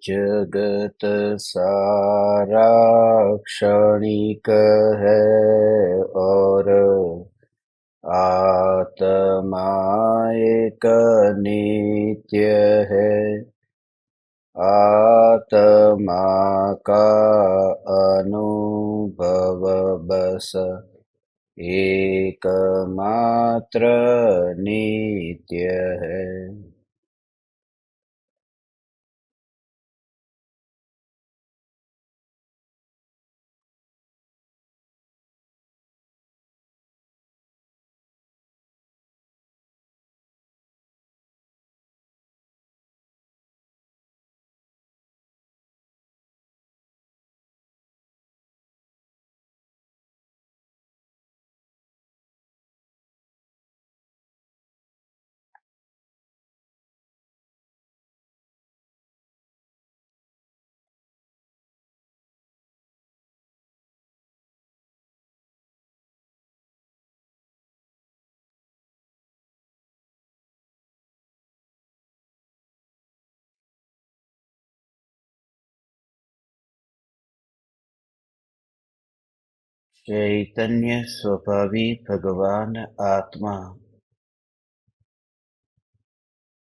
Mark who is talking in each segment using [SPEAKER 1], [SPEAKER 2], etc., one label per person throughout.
[SPEAKER 1] जगत सारा क्षणिक है और आत्मा एक नित्य है। आत्मा का अनुभव बस एकमात्र नित्य है। चैतन्य स्वभावी भगवान आत्मा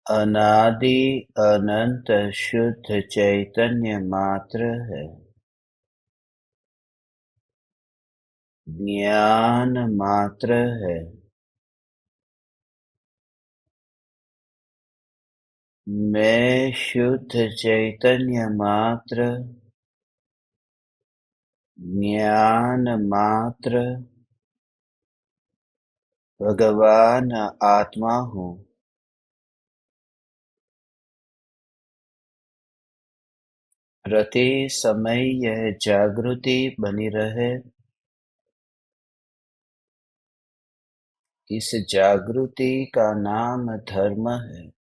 [SPEAKER 1] अनादि अनंत शुद्ध चैतन्य मात्र है। ज्ञान मात्र है। मैं शुद्ध चैतन्य मात्र, ज्ञान मात्र भगवान आत्मा हूँ। प्रति समय यह जागृति बनी रहे। इस जागृति का नाम धर्म है।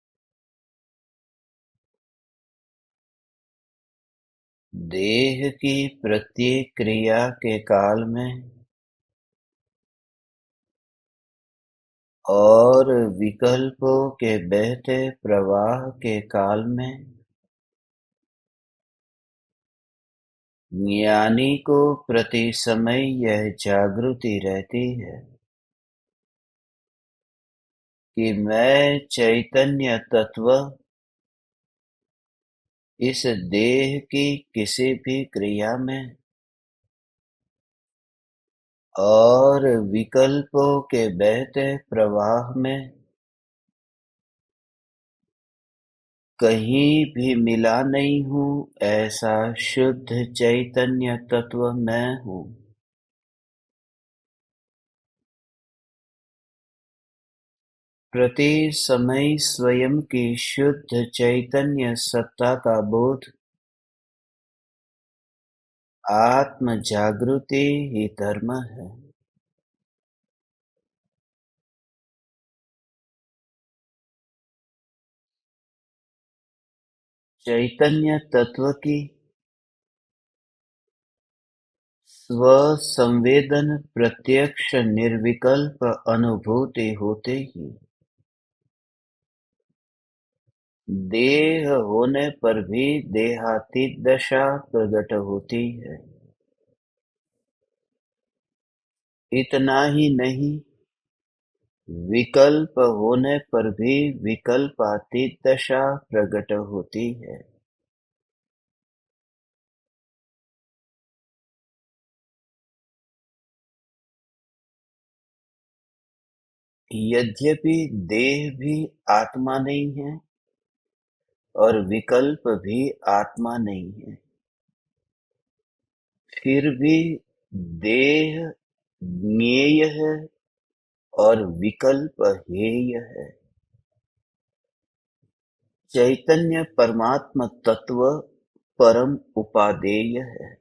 [SPEAKER 1] देह की प्रत्येक क्रिया के काल में और विकल्पों के बहते प्रवाह के काल में ज्ञानी को प्रति समय यह जागृति रहती है कि मैं चैतन्य तत्व इस देह की किसी भी क्रिया में और विकल्पों के बहते प्रवाह में कहीं भी मिला नहीं हूँ। ऐसा शुद्ध चैतन्य तत्व मैं हूँ। प्रति समय स्वयं की शुद्ध चैतन्य सत्ता का बोध आत्म जागृति ही धर्म है। चैतन्य तत्व की स्व-संवेदन प्रत्यक्ष निर्विकल्प अनुभूति होते ही देह होने पर भी देहातीत दशा प्रकट होती है। इतना ही नहीं, विकल्प होने पर भी विकल्पातीत दशा प्रकट होती है। यद्यपि देह भी आत्मा नहीं है और विकल्प भी आत्मा नहीं है, फिर भी देह ज्ञेय है और विकल्प हेय है। चैतन्य परमात्म तत्व परम उपादेय है।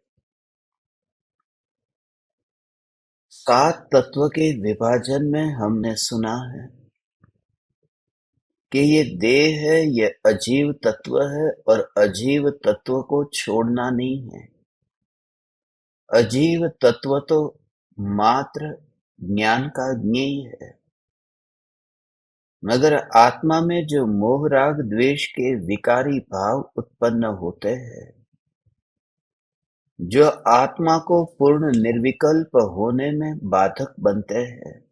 [SPEAKER 1] सात तत्व के विभाजन में हमने सुना है कि ये देह है, ये अजीव तत्व है और अजीव तत्व को छोड़ना नहीं है। अजीव तत्व तो मात्र ज्ञान का ज्ञेय है। मगर आत्मा में जो मोह राग द्वेष के विकारी भाव उत्पन्न होते हैं, जो आत्मा को पूर्ण निर्विकल्प होने में बाधक बनते हैं,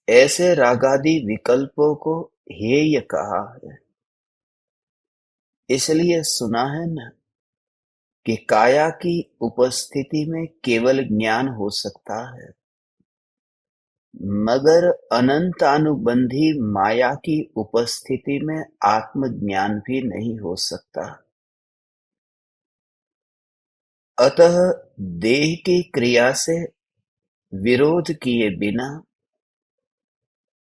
[SPEAKER 1] ऐसे रागादि विकल्पों को हेय कहा है। इसलिए सुना है न कि काया की उपस्थिति में केवल ज्ञान हो सकता है, मगर अनंतानुबंधी माया की उपस्थिति में आत्मज्ञान भी नहीं हो सकता। अतः देह की क्रिया से विरोध किए बिना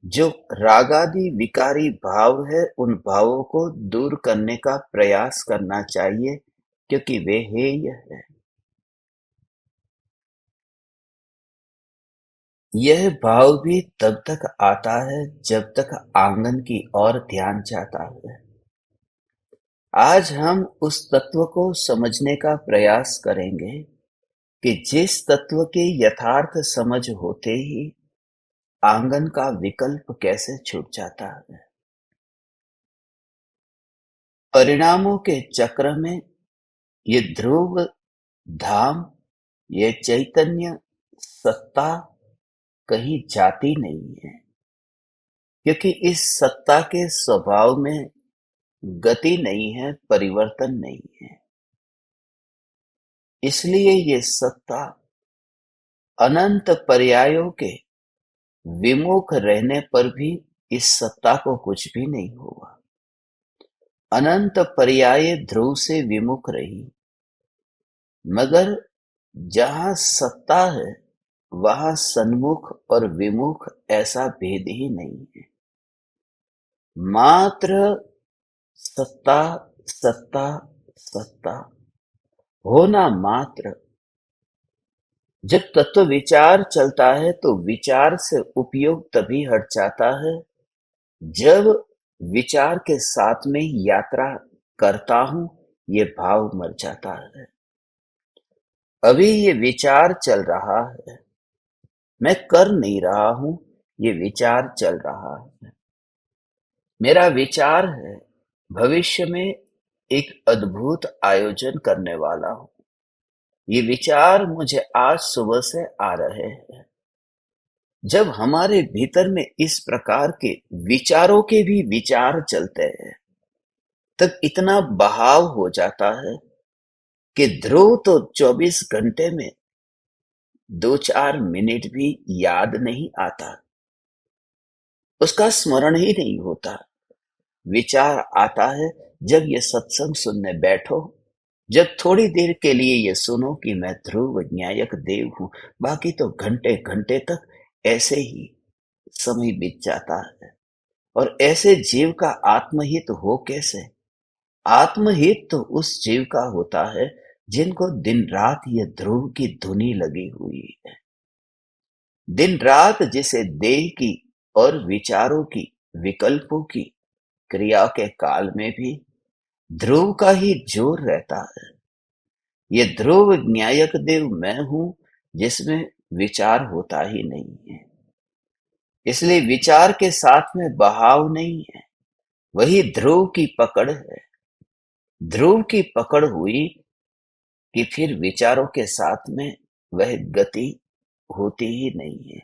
[SPEAKER 1] जो रागादि विकारी भाव है, उन भावों को दूर करने का प्रयास करना चाहिए, क्योंकि वे हेय है। यह भाव भी तब तक आता है जब तक आंगन की ओर ध्यान जाता है। आज हम उस तत्व को समझने का प्रयास करेंगे कि जिस तत्व की यथार्थ समझ होते ही आंगन का विकल्प कैसे छूट जाता है। परिणामों के चक्र में ये ध्रुव धाम, ये चैतन्य सत्ता कहीं जाती नहीं है, क्योंकि इस सत्ता के स्वभाव में गति नहीं है, परिवर्तन नहीं है। इसलिए ये सत्ता अनंत पर्यायों के विमुख रहने पर भी इस सत्ता को कुछ भी नहीं हुआ। अनंत पर्याय ध्रुव से विमुख रही, मगर जहां सत्ता है वहां सन्मुख और विमुख ऐसा भेद ही नहीं है। मात्र सत्ता सत्ता सत्ता होना मात्र। जब तत्व विचार चलता है तो विचार से उपयोग तभी हट जाता है जब विचार के साथ में यात्रा करता हूं ये भाव मर जाता है। अभी ये विचार चल रहा है, मैं कर नहीं रहा हूं, ये विचार चल रहा है। मेरा विचार है भविष्य में एक अद्भुत आयोजन करने वाला हूं। ये विचार मुझे आज सुबह से आ रहे हैं। जब हमारे भीतर में इस प्रकार के विचारों के भी विचार चलते हैं, तब इतना बहाव हो जाता है कि ध्रुव तो 24 घंटे में 2-4 मिनट भी याद नहीं आता, उसका स्मरण ही नहीं होता। विचार आता है जब ये सत्संग सुनने बैठो, जब थोड़ी देर के लिए ये सुनो कि मैं ध्रुव न्यायक देव हूं, बाकी तो घंटे घंटे तक ऐसे ही समय बीत जाता है। और ऐसे जीव का आत्महित हो कैसे? आत्महित तो उस जीव का होता है जिनको दिन रात ये ध्रुव की धुनी लगी हुई है। दिन रात जिसे देह की और विचारों की, विकल्पों की क्रिया के काल में भी ध्रुव का ही जोर रहता है। ये ध्रुव न्यायक देव मैं हूं, जिसमें विचार होता ही नहीं है। इसलिए विचार के साथ में बहाव नहीं है, वही ध्रुव की पकड़ है। ध्रुव की पकड़ हुई कि फिर विचारों के साथ में वह गति होती ही नहीं है,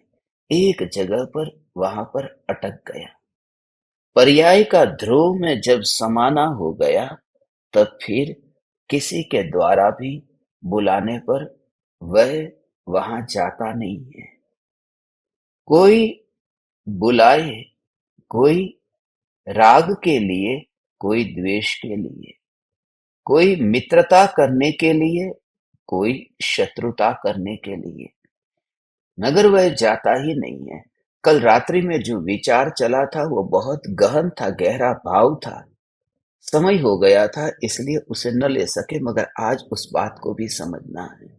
[SPEAKER 1] एक जगह पर वहां पर अटक गया। पर्याय का ध्रुव में जब समाना हो गया, तब फिर किसी के द्वारा भी बुलाने पर वह वहां जाता नहीं है। कोई बुलाए, कोई राग के लिए, कोई द्वेष के लिए, कोई मित्रता करने के लिए, कोई शत्रुता करने के लिए, मगर वह जाता ही नहीं है। कल रात्रि में जो विचार चला था वो बहुत गहन था, गहरा भाव था। समय हो गया था इसलिए उसे न ले सके, मगर आज उस बात को भी समझना है।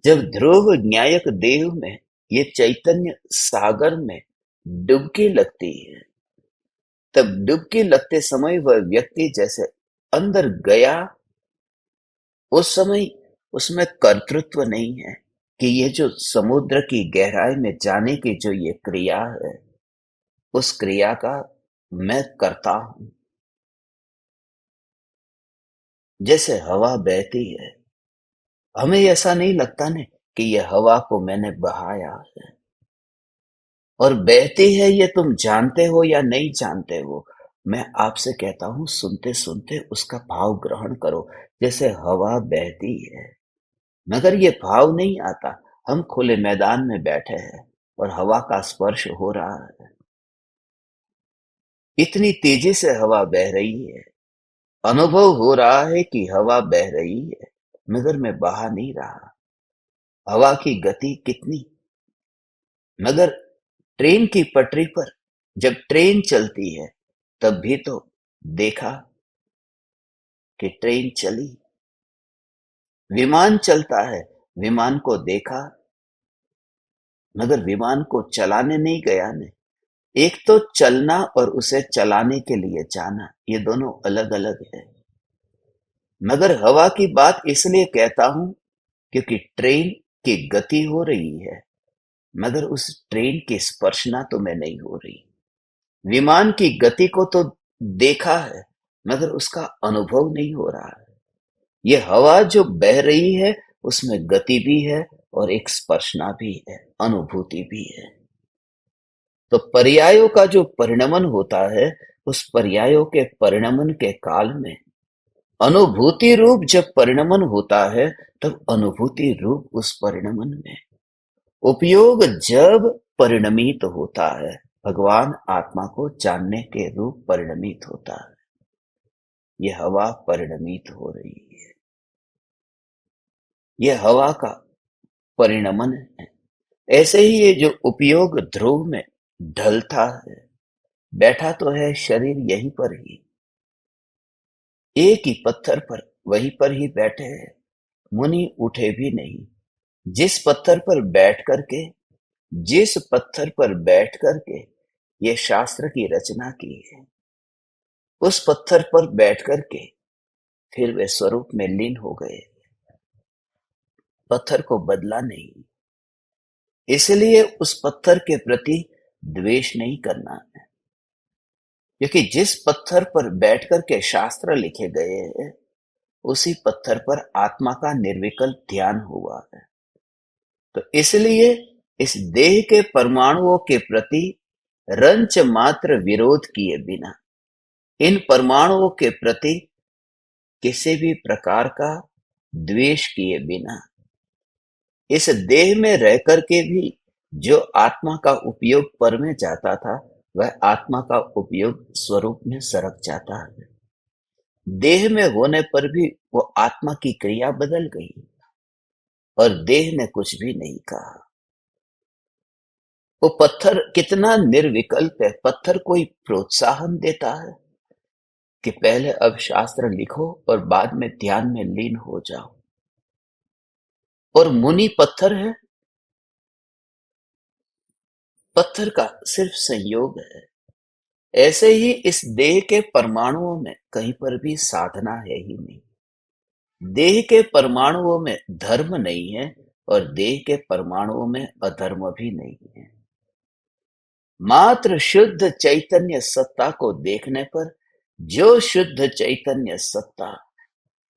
[SPEAKER 1] जब ध्रुव न्यायक देव में, ये चैतन्य सागर में डुबकी लगती है, तब डुबकी लगते समय वह व्यक्ति जैसे अंदर गया, उस समय उसमें कर्तृत्व नहीं है कि ये जो समुद्र की गहराई में जाने की जो ये क्रिया है, उस क्रिया का मैं करता हूं। जैसे हवा बहती है, हमें ऐसा नहीं लगता ने कि ये हवा को मैंने बहाया है, और बहती है ये तुम जानते हो या नहीं जानते हो। मैं आपसे कहता हूं, सुनते सुनते उसका भाव ग्रहण करो। जैसे हवा बहती है, मगर ये भाव नहीं आता। हम खुले मैदान में बैठे हैं और हवा का स्पर्श हो रहा है, इतनी तेजी से हवा बह रही है, अनुभव हो रहा है कि हवा बह रही है, मगर मैं बहा नहीं रहा। हवा की गति कितनी, मगर ट्रेन की पटरी पर जब ट्रेन चलती है, तब भी तो देखा कि ट्रेन चली। विमान चलता है, विमान को देखा, मगर विमान को चलाने नहीं गया ने। एक तो चलना और उसे चलाने के लिए जाना, ये दोनों अलग अलग है। मगर हवा की बात इसलिए कहता हूं क्योंकि ट्रेन की गति हो रही है, मगर उस ट्रेन की स्पर्शना तो मैं नहीं हो रही। विमान की गति को तो देखा है, मगर उसका अनुभव नहीं हो रहा है। ये हवा जो बह रही है, उसमें गति भी है और एक स्पर्शना भी है, अनुभूति भी है। तो पर्यायों का जो परिणमन होता है, उस पर्यायों के परिणमन के काल में अनुभूति रूप जब परिणमन होता है, तब अनुभूति रूप उस परिणमन में उपयोग जब परिणमित होता है, भगवान आत्मा को जानने के रूप परिणमित होता है। ये हवा परिणमित हो रही है, ये हवा का परिणमन है। ऐसे ही ये जो उपयोग ध्रुव में ढलता है, बैठा तो है शरीर यहीं पर ही, एक ही पत्थर पर, वहीं पर ही बैठे हैं, मुनि उठे भी नहीं। जिस पत्थर पर बैठ करके, जिस पत्थर पर बैठ करके ये शास्त्र की रचना की है, उस पत्थर पर बैठ करके फिर वे स्वरूप में लीन हो गए, पत्थर को बदला नहीं। इसलिए उस पत्थर के प्रति द्वेष नहीं करना है, क्योंकि जिस पत्थर पर बैठ करके शास्त्र लिखे गए हैं, उसी पत्थर पर आत्मा का निर्विकल्प ध्यान हुआ है। तो इसलिए इस देह के परमाणुओं के प्रति रंच मात्र विरोध किए बिना, इन परमाणुओं के प्रति किसी भी प्रकार का द्वेष किए बिना, इस देह में रह करके भी जो आत्मा का उपयोग पर में जाता था, वह आत्मा का उपयोग स्वरूप में सरक जाता है। देह में होने पर भी वो आत्मा की क्रिया बदल गई और देह ने कुछ भी नहीं कहा। वो पत्थर कितना निर्विकल्प है। पत्थर कोई प्रोत्साहन देता है कि पहले अब शास्त्र लिखो और बाद में ध्यान में लीन हो जाओ, और मुनि पत्थर है, पत्थर का सिर्फ संयोग है। ऐसे ही इस देह के परमाणुओं में कहीं पर भी साधना है ही नहीं। देह के परमाणुओं में धर्म नहीं है और देह के परमाणुओं में अधर्म भी नहीं है। मात्र शुद्ध चैतन्य सत्ता को देखने पर, जो शुद्ध चैतन्य सत्ता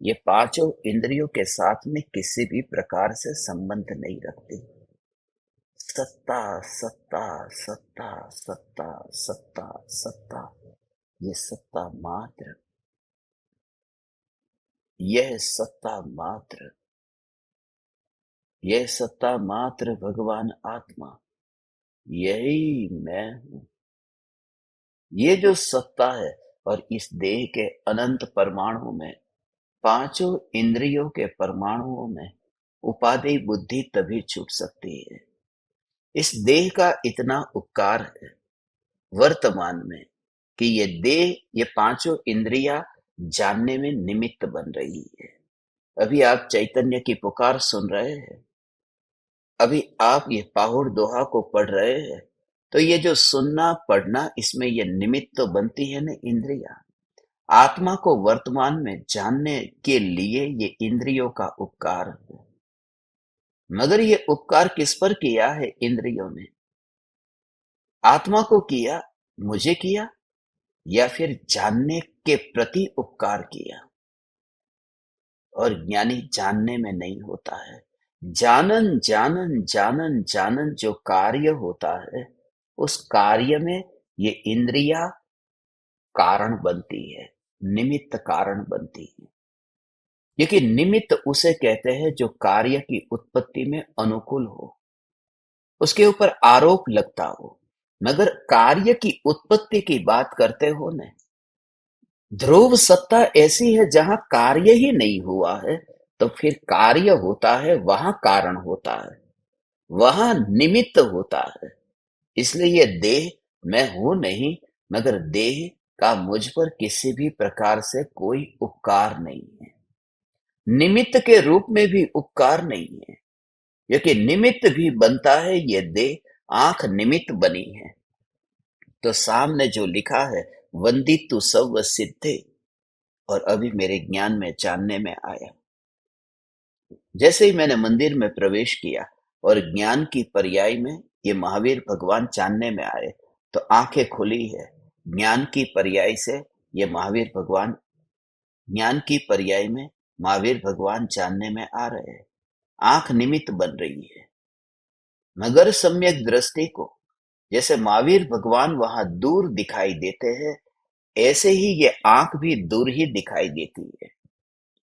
[SPEAKER 1] ये पांचों इंद्रियों के साथ में किसी भी प्रकार से संबंध नहीं रखती। सत्ता सत्ता सत्ता सत्ता सत्ता सत्ता, ये सत्ता मात्र, यह सत्ता मात्र, यह सत्ता मात्र भगवान आत्मा, यही मैं हूं। ये जो सत्ता है, और इस देह के अनंत परमाणुओं में, पांचों इंद्रियों के परमाणुओं में उपाधि बुद्धि तभी छूट सकती है। इस देह का इतना उपकार है वर्तमान में कि ये देह, ये पांचों इंद्रियां जानने में निमित्त बन रही है। अभी आप चैतन्य की पुकार सुन रहे हैं, अभी आप ये पाहुड़ दोहा को पढ़ रहे हैं, तो ये जो सुनना पढ़ना, इसमें ये निमित्त तो बनती है ना इंद्रिया। आत्मा को वर्तमान में जानने के लिए ये इंद्रियों का उपकार है। मगर ये उपकार किस पर किया है? इंद्रियों ने आत्मा को किया, मुझे किया या फिर जानने के प्रति उपकार किया? और ज्ञानी जानने में नहीं होता है। जानन जानन जानन जानन जो कार्य होता है, उस कार्य में ये इंद्रिया कारण बनती है, निमित्त कारण बनती है। क्योंकि निमित्त उसे कहते हैं जो कार्य की उत्पत्ति में अनुकूल हो, उसके ऊपर आरोप लगता हो। मगर कार्य की उत्पत्ति की बात करते हो न, ध्रुव सत्ता ऐसी है जहां कार्य ही नहीं हुआ है, तो फिर कार्य होता है वहां कारण होता है, वहां निमित्त होता है। इसलिए ये देह मैं हूं नहीं, मगर देह का मुझ पर किसी भी प्रकार से कोई उपकार नहीं है। निमित्त के रूप में भी उपकार नहीं है, क्योंकि निमित्त भी बनता है। ये देह आंख निमित्त बनी है। तो सामने जो लिखा है, वंदितु सव्व सिद्धे, और अभी मेरे ज्ञान में जानने में आया, जैसे ही मैंने मंदिर में प्रवेश किया और ज्ञान की पर्याय में ये महावीर भगवान जानने में आए, तो आंखें खुली है। ज्ञान की पर्याय से ये महावीर भगवान, ज्ञान की पर्याय में महावीर भगवान जानने में आ रहे हैं। आंख निमित्त बन रही है। मगर सम्यक दृष्टि को, जैसे महावीर भगवान वहां दूर दिखाई देते हैं, ऐसे ही ये आंख भी दूर ही दिखाई देती है।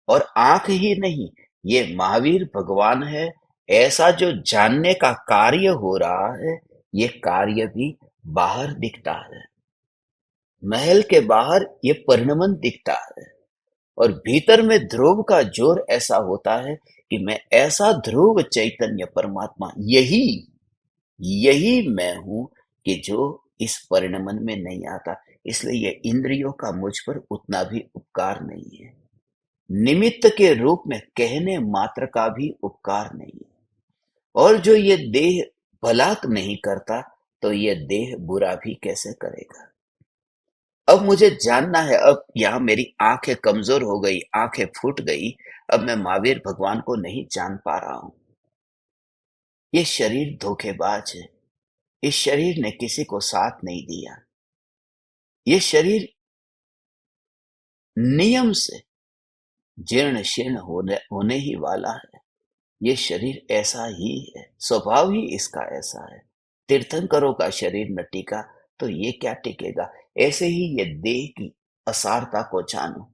[SPEAKER 1] और आंख ही नहीं, ये महावीर भगवान है। ऐसा जो जानने का कार्य हो रहा है, ये कार्य भी बाहर दिखता है। महल के बाहर ये परिणमन दिखता है, और भीतर में ध्रुव का जोर ऐसा होता है कि मैं ऐसा ध्रुव चैतन्य परमात्मा, यही यही मैं हूं कि जो इस परिणमन में नहीं आता। इसलिए ये इंद्रियों का मुझ पर उतना भी उपकार नहीं है। निमित्त के रूप में कहने मात्र का भी उपकार नहीं है। और जो ये देह भला नहीं करता, तो ये देह बुरा भी कैसे करेगा? अब मुझे जानना है। अब यहाँ मेरी आंखें कमजोर हो गई, आंखें फूट गई। अब मैं महावीर भगवान को नहीं जान पा रहा हूं। ये शरीर धोखेबाज है। इस शरीर ने किसी को साथ नहीं दिया। ये शरीर नियम से जीर्ण शीर्ण होने ही वाला है। ये शरीर ऐसा ही है, स्वभाव ही इसका ऐसा है। तीर्थंकरों का शरीर न टिका, तो ये क्या टिकेगा? ऐसे ही ये देह की असारता को जानो।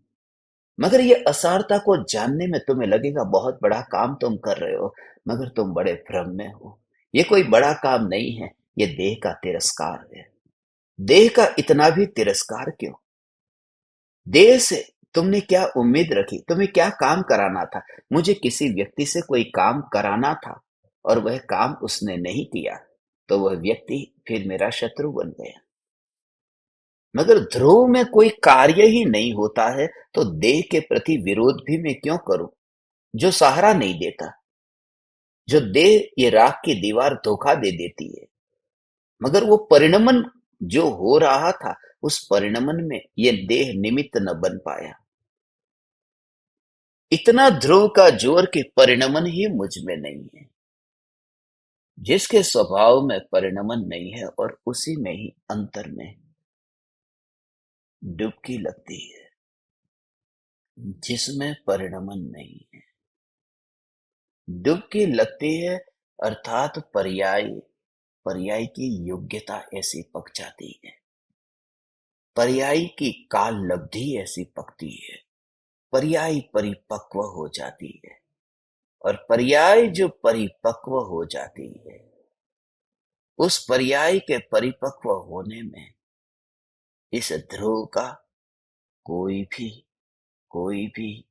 [SPEAKER 1] मगर ये असारता को जानने में तुम्हें लगेगा बहुत बड़ा काम तुम कर रहे हो, मगर तुम बड़े भ्रम में हो। ये कोई बड़ा काम नहीं है, ये देह का तिरस्कार है। देह का इतना भी तिरस्कार क्यों? देह से तुमने क्या उम्मीद रखी? तुम्हें क्या काम कराना था? मुझे किसी व्यक्ति से कोई काम कराना था, और वह काम उसने नहीं किया, तो वह व्यक्ति फिर मेरा शत्रु बन गया। मगर ध्रुव में कोई कार्य ही नहीं होता है, तो देह के प्रति विरोध भी मैं क्यों करूं? जो सहारा नहीं देता, जो देह ये राख की दीवार धोखा दे देती है। मगर वो परिणमन जो हो रहा था, उस परिणमन में ये देह निमित्त न बन पाया। इतना ध्रुव का जोर कि परिणमन ही मुझ में नहीं है। जिसके स्वभाव में परिणमन नहीं है, और उसी में ही अंतर में डुबकी लगती है, जिसमें परिणमन नहीं है। डुबकी लगती है, अर्थात पर्याय, पर्याय की योग्यता ऐसी पक जाती है। पर्याय की काल लब्धि ऐसी पकती है। पर्याय परिपक्व हो जाती है। और पर्याय जो परिपक्व हो जाती है, उस पर्याय के परिपक्व होने में इस ध्रुव का कोई भी कोई भी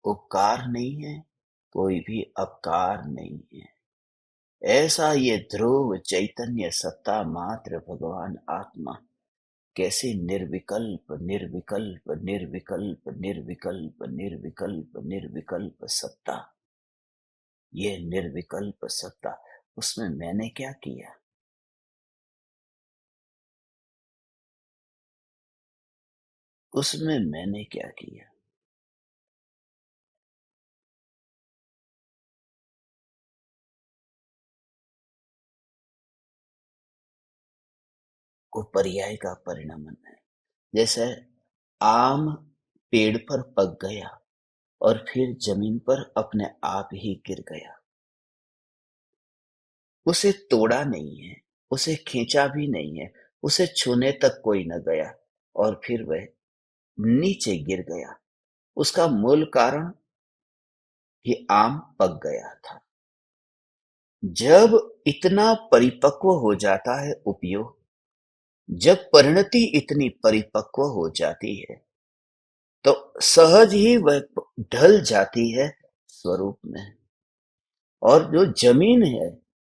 [SPEAKER 1] उपकार नहीं है, कोई भी अपकार नहीं है। ऐसा ये ध्रुव चैतन्य सत्ता मात्र भगवान आत्मा कैसे निर्विकल्प निर्विकल्प निर्विकल्प निर्विकल्प निर्विकल्प निर्विकल्प सत्ता, ये निर्विकल्प सत्ता, उसमें मैंने क्या किया? उसमें मैंने क्या किया? वो पर्याय का परिणमन है। जैसे आम पेड़ पर पक गया और फिर जमीन पर अपने आप ही गिर गया। उसे तोड़ा नहीं है, उसे खींचा भी नहीं है, उसे छूने तक कोई न गया और फिर वह नीचे गिर गया। उसका मूल कारण ये आम पक गया था। जब इतना परिपक्व हो जाता है उपयोग, जब परिणति इतनी परिपक्व हो जाती है, तो सहज ही वह ढल जाती है स्वरूप में। और जो जमीन है,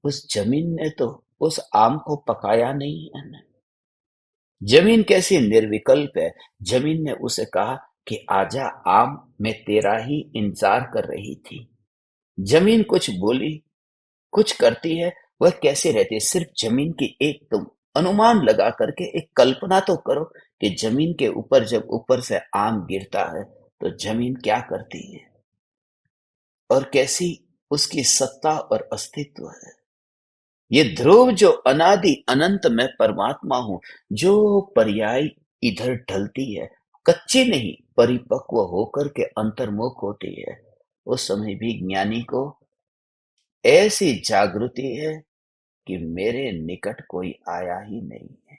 [SPEAKER 1] उस जमीन ने तो उस आम को पकाया नहीं है ना। जमीन कैसी निर्विकल्प है। जमीन ने उसे कहा कि आजा आम, मैं तेरा ही इंतजार कर रही थी। जमीन कुछ बोली, कुछ करती है, वह कैसे रहती है। सिर्फ जमीन की एक तुम अनुमान लगा करके एक कल्पना तो करो कि जमीन के ऊपर जब ऊपर से आम गिरता है तो जमीन क्या करती है और कैसी उसकी सत्ता और अस्तित्व है। ये ध्रुव जो अनादि अनंत में परमात्मा हूं, जो पर्याय इधर ढलती है, कच्ची नहीं परिपक्व होकर के अंतर्मुख होती है, उस समय भी ज्ञानी को ऐसी जागृति है कि मेरे निकट कोई आया ही नहीं है।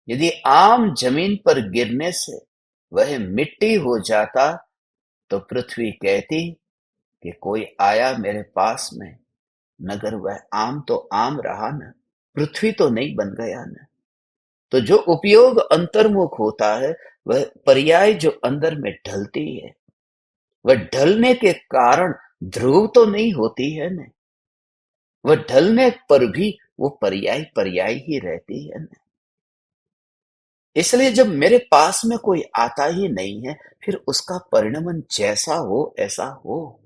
[SPEAKER 1] यदि आम जमीन पर गिरने से वह मिट्टी हो जाता तो पृथ्वी कहती कि कोई आया मेरे पास में, मगर वह आम तो आम रहा न, पृथ्वी तो नहीं बन गया न। तो जो उपयोग अंतर्मुख होता है, वह पर्याय जो अंदर में ढलती है, वह ढलने के कारण ध्रुव तो नहीं होती है न। वह ढलने पर भी वो पर्याय पर्याय ही रहती है न। इसलिए जब मेरे पास में कोई आता ही नहीं है, फिर उसका परिणमन जैसा हो ऐसा हो,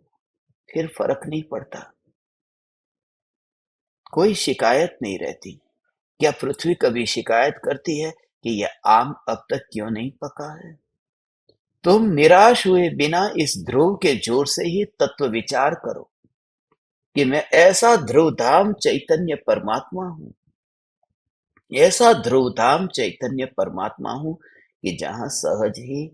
[SPEAKER 1] फिर फर्क नहीं पड़ता। कोई शिकायत नहीं रहती। क्या पृथ्वी कभी शिकायत करती है कि यह आम अब तक क्यों नहीं पका है? तुम निराश हुए बिना इस ध्रुव के जोर से ही तत्व विचार करो कि मैं ऐसा ध्रुवधाम चैतन्य परमात्मा हूं, ऐसा ध्रुवधाम चैतन्य परमात्मा हूं कि जहां सहज ही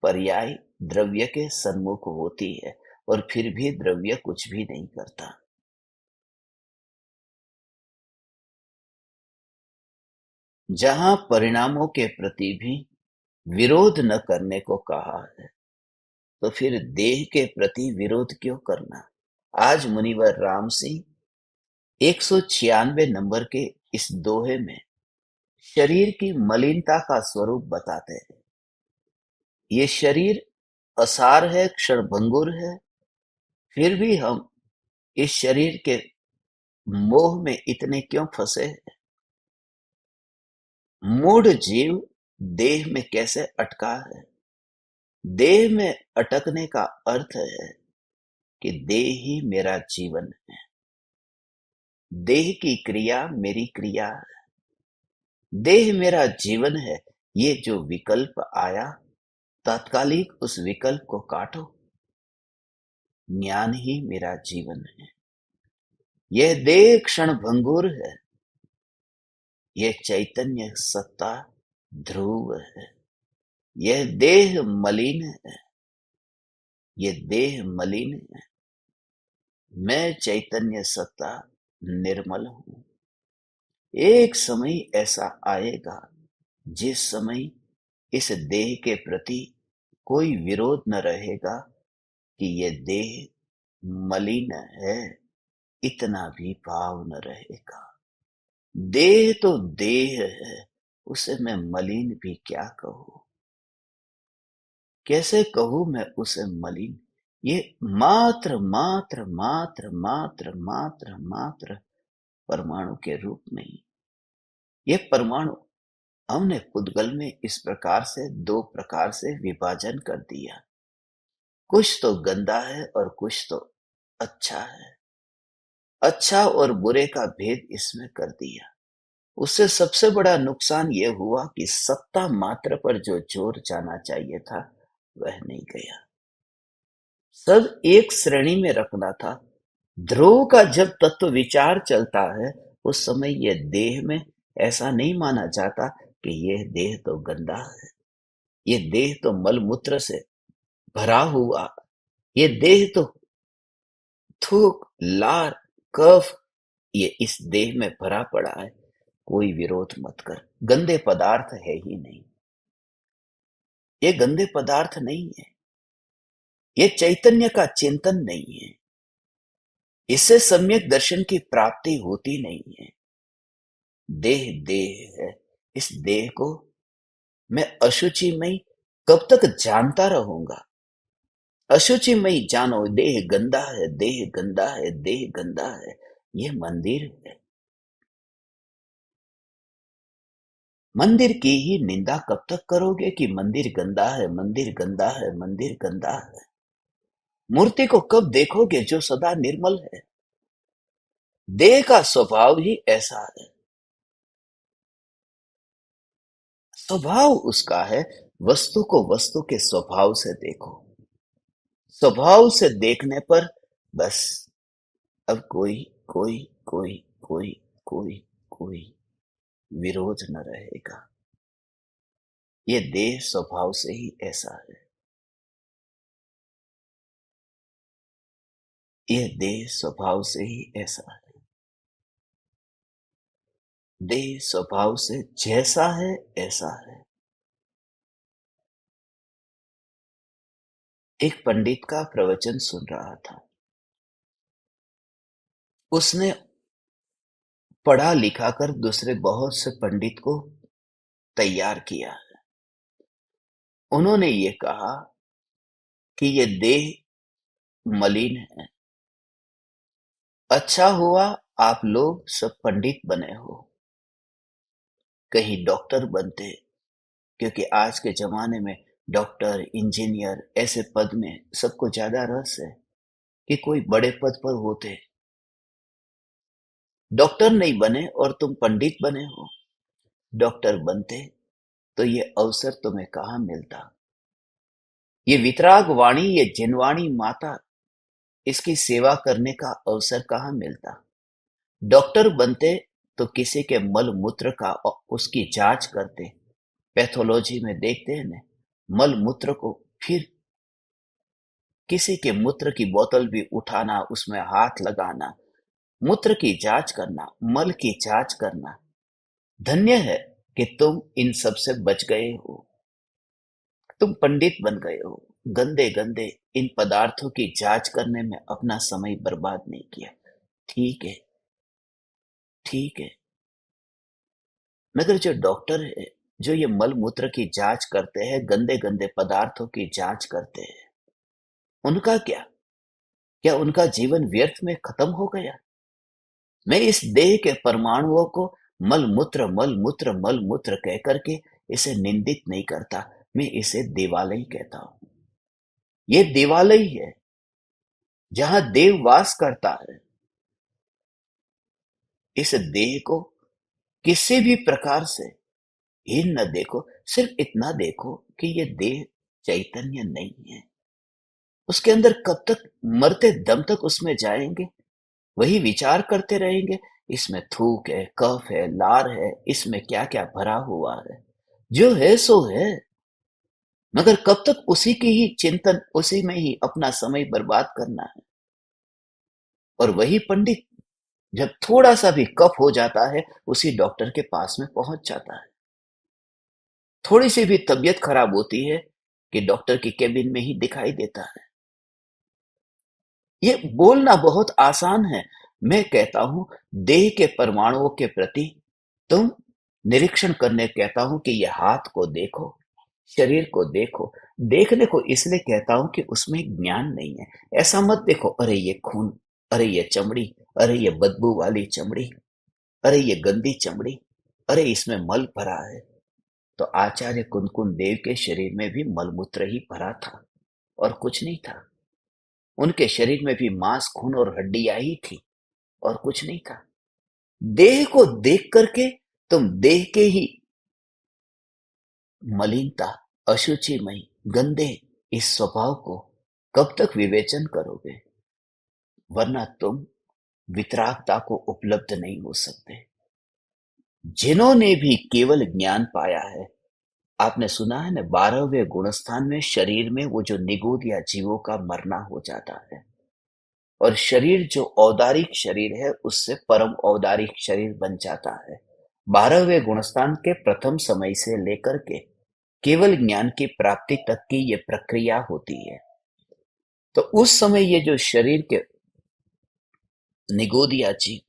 [SPEAKER 1] पर्याय द्रव्य के सन्मुख होती है और फिर भी द्रव्य कुछ भी नहीं करता। जहां परिणामों के प्रति भी विरोध न करने को कहा है, तो फिर देह के प्रति विरोध क्यों करना। आज मुनिवर राम सिंह 196 नंबर के इस दोहे में शरीर की मलिनता का स्वरूप बताते हैं। ये शरीर असार है, क्षणभंगुर है, फिर भी हम इस शरीर के मोह में इतने क्यों फंसे हैं। मूढ़ जीव देह में कैसे अटका है। देह में अटकने का अर्थ है कि देह ही मेरा जीवन है, देह की क्रिया मेरी क्रिया है, देह मेरा जीवन है। ये जो विकल्प आया, तात्कालिक उस विकल्प को काटो। ज्ञान ही मेरा जीवन है। यह देह क्षण भंगुर है, यह चैतन्य सत्ता ध्रुव है। यह देह मलिन है, यह देह मलिन है, मैं चैतन्य सत्ता निर्मल हूं। एक समय ऐसा आएगा जिस समय इस देह के प्रति कोई विरोध न रहेगा कि यह देह मलिन है, इतना भी भाव न रहेगा। देह तो देह है, उसे मैं मलिन भी क्या कहूं। कैसे कहूं मैं उसे मलिन। ये मात्र मात्र मात्र मात्र मात्र मात्र परमाणु के रूप में ही। ये परमाणु हमने पुद्गल में इस प्रकार से दो प्रकार से विभाजन कर दिया। कुछ तो गंदा है और कुछ तो अच्छा है। अच्छा और बुरे का भेद इसमें कर दिया। उससे सबसे बड़ा नुकसान यह हुआ कि सत्ता मात्र पर जो जोर जाना चाहिए था, वह नहीं गया। सब एक श्रेणी में रखना था। ध्रुव का जब तत्व विचार चलता है, उस समय यह देह में ऐसा नहीं माना जाता कि यह देह तो गंदा है, ये देह तो मलमूत्र से भरा हुआ, ये देह तो थूक, लार, कफ, ये इस देह में भरा पड़ा है। कोई विरोध मत कर, गंदे पदार्थ है ही नहीं, ये गंदे पदार्थ नहीं है, ये चैतन्य का चिंतन नहीं है, इससे सम्यक दर्शन की प्राप्ति होती नहीं है। देह देह है, इस देह को मैं अशुचिमय कब तक जानता रहूंगा? अशुचिमय जानो, देह गंदा है, देह गंदा है, देह गंदा है। यह मंदिर है, मंदिर की ही निंदा कब तक करोगे कि मंदिर गंदा है, मंदिर गंदा है, मंदिर गंदा है? मूर्ति को कब देखोगे जो सदा निर्मल है? देह का स्वभाव ही ऐसा है, स्वभाव उसका है। वस्तु को वस्तु के स्वभाव से देखो, स्वभाव से देखने पर बस अब कोई कोई कोई कोई कोई कोई विरोध न रहेगा। ये देह स्वभाव से ही ऐसा है, ये देह स्वभाव से ही ऐसा है। देह स्वभाव से जैसा है ऐसा है। एक पंडित का प्रवचन सुन रहा था, उसने पढ़ा लिखा कर दूसरे बहुत से पंडित को तैयार किया। उन्होंने ये कहा कि ये देह मलिन है, अच्छा हुआ आप लोग सब पंडित बने हो, कहीं डॉक्टर बनते, क्योंकि आज के जमाने में डॉक्टर, इंजीनियर ऐसे पद में सबको ज्यादा रस है कि कोई बड़े पद पर होते। डॉक्टर नहीं बने और तुम पंडित बने हो, डॉक्टर बनते तो ये अवसर तुम्हें कहाँ मिलता? ये वितराग वाणी, ये जिनवाणी माता, इसकी सेवा करने का अवसर कहाँ मिलता? डॉक्टर बनते तो किसी के मल मूत्र का उसकी जांच करते, पैथोलॉजी में देखते हैं ना, मल मूत्र को, फिर किसी के मूत्र की बोतल भी उठाना, उसमें हाथ लगाना, मूत्र की जांच करना, मल की जांच करना। धन्य है कि तुम इन सब से बच गए हो, तुम पंडित बन गए हो। गंदे गंदे इन पदार्थों की जांच करने में अपना समय बर्बाद नहीं किया। ठीक है, ठीक है, मगर जो डॉक्टर है, जो ये मल मूत्र की जांच करते हैं, गंदे गंदे पदार्थों की जांच करते हैं, उनका क्या? क्या उनका जीवन व्यर्थ में खत्म हो गया? मैं इस देह के परमाणुओं को मल मूत्र मल मूत्र मल मूत्र कह करके इसे निंदित नहीं करता, मैं इसे देवालय कहता हूं। ये देवालय है जहां देव वास करता है। इस देह को किसी भी प्रकार से हीन न देखो, सिर्फ इतना देखो कि ये देह चैतन्य नहीं है। उसके अंदर कब तक, मरते दम तक उसमें जाएंगे, वही विचार करते रहेंगे, इसमें थूक है, कफ है, लार है, इसमें क्या क्या भरा हुआ है। जो है सो है, मगर कब तक उसी की ही चिंतन, उसी में ही अपना समय बर्बाद करना है। और वही पंडित जब थोड़ा सा भी कफ हो जाता है, उसी डॉक्टर के पास में पहुंच जाता है। थोड़ी सी भी तबीयत खराब होती है कि डॉक्टर की केबिन में ही दिखाई देता है। ये बोलना बहुत आसान है। मैं कहता हूं, देह के परमाणुओं के प्रति तुम निरीक्षण करने कहता हूं कि ये हाथ को देखो, शरीर को देखो। देखने को इसलिए कहता हूं कि उसमें ज्ञान नहीं है। ऐसा मत देखो, अरे ये खून, अरे ये चमड़ी, अरे ये बदबू वाली चमड़ी, अरे ये गंदी चमड़ी, अरे इसमें मल भरा है। तो आचार्य कुंदकुन देव के शरीर में भी मलमूत्र ही भरा था और कुछ नहीं था। उनके शरीर में भी मांस, खून और हड्डियां ही थी और कुछ नहीं था। देह को देख करके तुम देह के ही मलिनता, अशुचिमय, गंदे इस स्वभाव को कब तक विवेचन करोगे? वरना तुम वितरागता को उपलब्ध नहीं हो सकते। जिन्होंने भी केवल ज्ञान पाया है, आपने सुना है ना, 12वें गुणस्थान में शरीर में वो जो निगूढ़ या जीवों का मरना हो जाता है, और शरीर जो औदारिक शरीर है उससे परम औदारिक शरीर बन जाता है। 12वें गुणस्थान के प्रथम समय से लेकर के केवल ज्ञान की प्राप्ति तक की ये प्रक्रिया होती है। तो उस समय ये जो शरीर के निगोद या जीव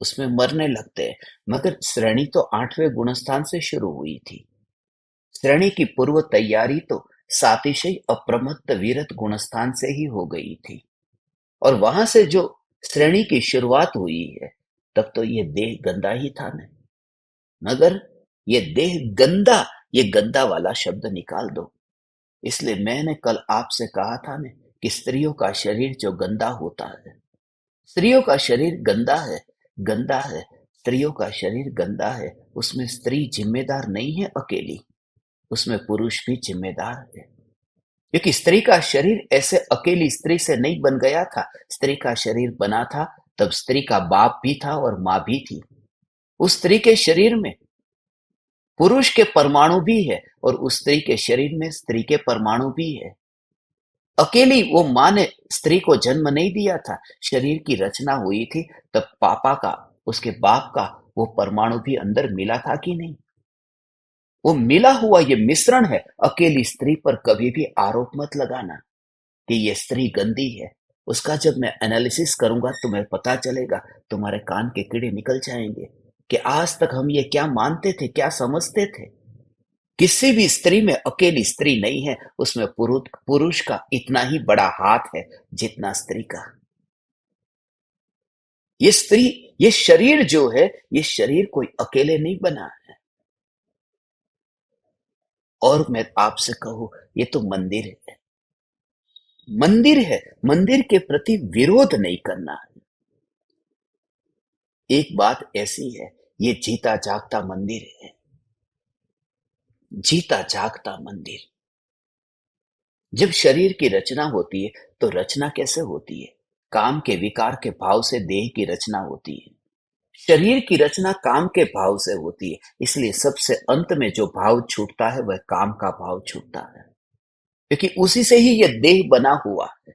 [SPEAKER 1] उसमें मरने लगते हैं, मगर श्रेणी तो 8वें गुणस्थान से शुरू हुई थी। श्रेणी की पूर्व तैयारी तो सातिशय अप्रमत्त वीरत गुणस्थान से ही हो गई थी, और वहां से जो श्रेणी की शुरुआत हुई है, तब तो ये देह गंदा ही था न। मगर ये देह गंदा, ये गंदा वाला शब्द निकाल दो। इसलिए मैंने कल आपसे कहा था न कि स्त्रियों का शरीर जो गंदा होता है, स्त्रियों का शरीर गंदा है, गंदा है। स्त्रियों का शरीर गंदा है, उसमें स्त्री जिम्मेदार नहीं है अकेली, उसमें पुरुष भी जिम्मेदार है। क्योंकि स्त्री का शरीर ऐसे अकेली स्त्री से नहीं बन गया था। स्त्री का शरीर बना था तब स्त्री का बाप भी था और माँ भी थी। उस स्त्री के शरीर में पुरुष के परमाणु भी है, और उस स्त्री के शरीर में स्त्री के परमाणु भी है। अकेली वो माँ ने स्त्री को जन्म नहीं दिया था। शरीर की रचना हुई थी तब पापा का, उसके बाप का वो परमाणु भी अंदर मिला था कि नहीं? वो मिला हुआ ये मिश्रण है। अकेली स्त्री पर कभी भी आरोप मत लगाना कि ये स्त्री गंदी है। उसका जब मैं एनालिसिस करूंगा तुम्हें पता चलेगा, तुम्हारे कान के कीड़े निकल जाएंगे कि आज तक हम ये क्या मानते थे, क्या समझते थे। किसी भी स्त्री में अकेली स्त्री नहीं है, उसमें पुरुष का इतना ही बड़ा हाथ है जितना स्त्री का। ये स्त्री, ये शरीर जो है, ये शरीर कोई अकेले नहीं बना है। और मैं आपसे कहूं, ये तो मंदिर है, मंदिर है। मंदिर के प्रति विरोध नहीं करना है। एक बात ऐसी है, ये जीता जागता मंदिर है, जीता जागता मंदिर। जब शरीर की रचना होती है तो रचना कैसे होती है? काम के विकार के भाव से देह की रचना होती है। शरीर की रचना काम के भाव से होती है, इसलिए सबसे अंत में जो भाव छूटता है वह काम का भाव छूटता है, क्योंकि उसी से ही यह देह बना हुआ है।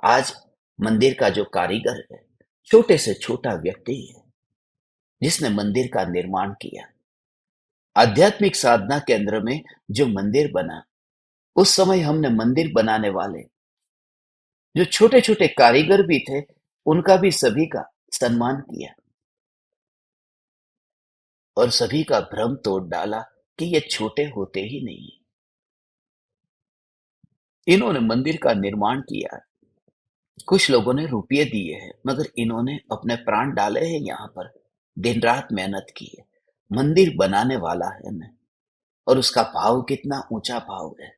[SPEAKER 1] आज मंदिर का जो कारीगर है, छोटे से छोटा व्यक्ति है जिसने मंदिर का निर्माण किया। आध्यात्मिक साधना केंद्र में जो मंदिर बना, उस समय हमने मंदिर बनाने वाले जो छोटे छोटे कारीगर भी थे, उनका भी सभी का सम्मान किया और सभी का भ्रम तोड़ डाला कि ये छोटे होते ही नहीं। इन्होंने मंदिर का निर्माण किया, कुछ लोगों ने रुपये दिए हैं, मगर इन्होंने अपने प्राण डाले हैं यहाँ पर, दिन रात मेहनत की है। मंदिर बनाने वाला है न, और उसका भाव कितना ऊंचा भाव है।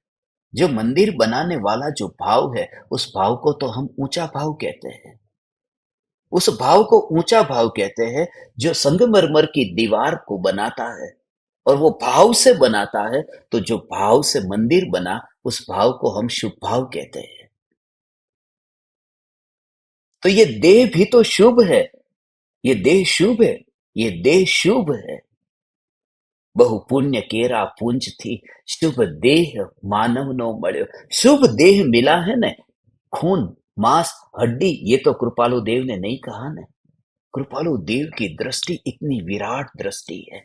[SPEAKER 1] जो मंदिर बनाने वाला जो भाव है, उस भाव को तो हम ऊंचा भाव कहते हैं। उस भाव को ऊंचा भाव कहते हैं जो संगमरमर की दीवार को बनाता है, और वो भाव से बनाता है। तो जो भाव से मंदिर बना, उस भाव को हम शुभ भाव कहते हैं। तो ये देह भी तो शुभ है, ये देह शुभ है, ये देह शुभ है। बहु पुण्य केरा पुंज थी, शुभ देह मानव नो मळ्यो। शुभ देह मिला है न, खून मांस हड्डी, ये तो कृपालु देव ने नहीं कहा न। कृपालु देव की दृष्टि इतनी विराट दृष्टि है।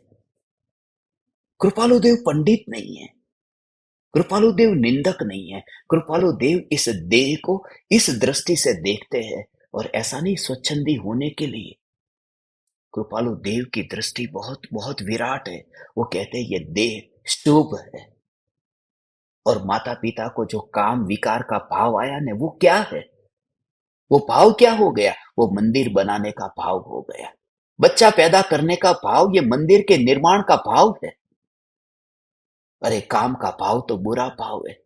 [SPEAKER 1] कृपालु देव पंडित नहीं है, कृपालु देव निंदक नहीं है। कृपालु देव इस देह को इस दृष्टि से देखते हैं, और ऐसा नहीं स्वच्छंदी होने के लिए। कृपालु देव की दृष्टि बहुत बहुत विराट है। वो कहते हैं ये देह शुभ है। और माता पिता को जो काम विकार का भाव आया न, वो क्या है? वो भाव क्या हो गया? वो मंदिर बनाने का भाव हो गया। बच्चा पैदा करने का भाव ये मंदिर के निर्माण का भाव है। अरे काम का भाव तो बुरा भाव है,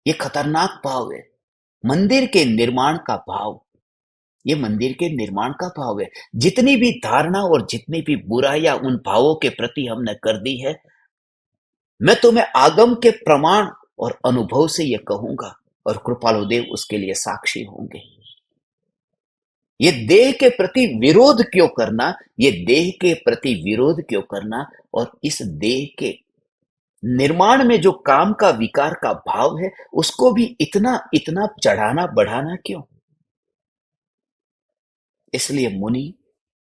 [SPEAKER 1] ये खतरनाक भाव है। मंदिर के निर्माण का भाव, ये मंदिर के निर्माण का भाव है। जितनी भी धारणा और जितनी भी बुराइयां उन भावों के प्रति हमने कर दी है, मैं तुम्हें आगम के प्रमाण और अनुभव से ये कहूंगा, और कृपालु देव उसके लिए साक्षी होंगे। ये देह के प्रति विरोध क्यों करना, ये देह के प्रति विरोध क्यों करना, और इस देह के निर्माण में जो काम का विकार का भाव है उसको भी इतना इतना चढ़ाना बढ़ाना क्यों? इसलिए मुनि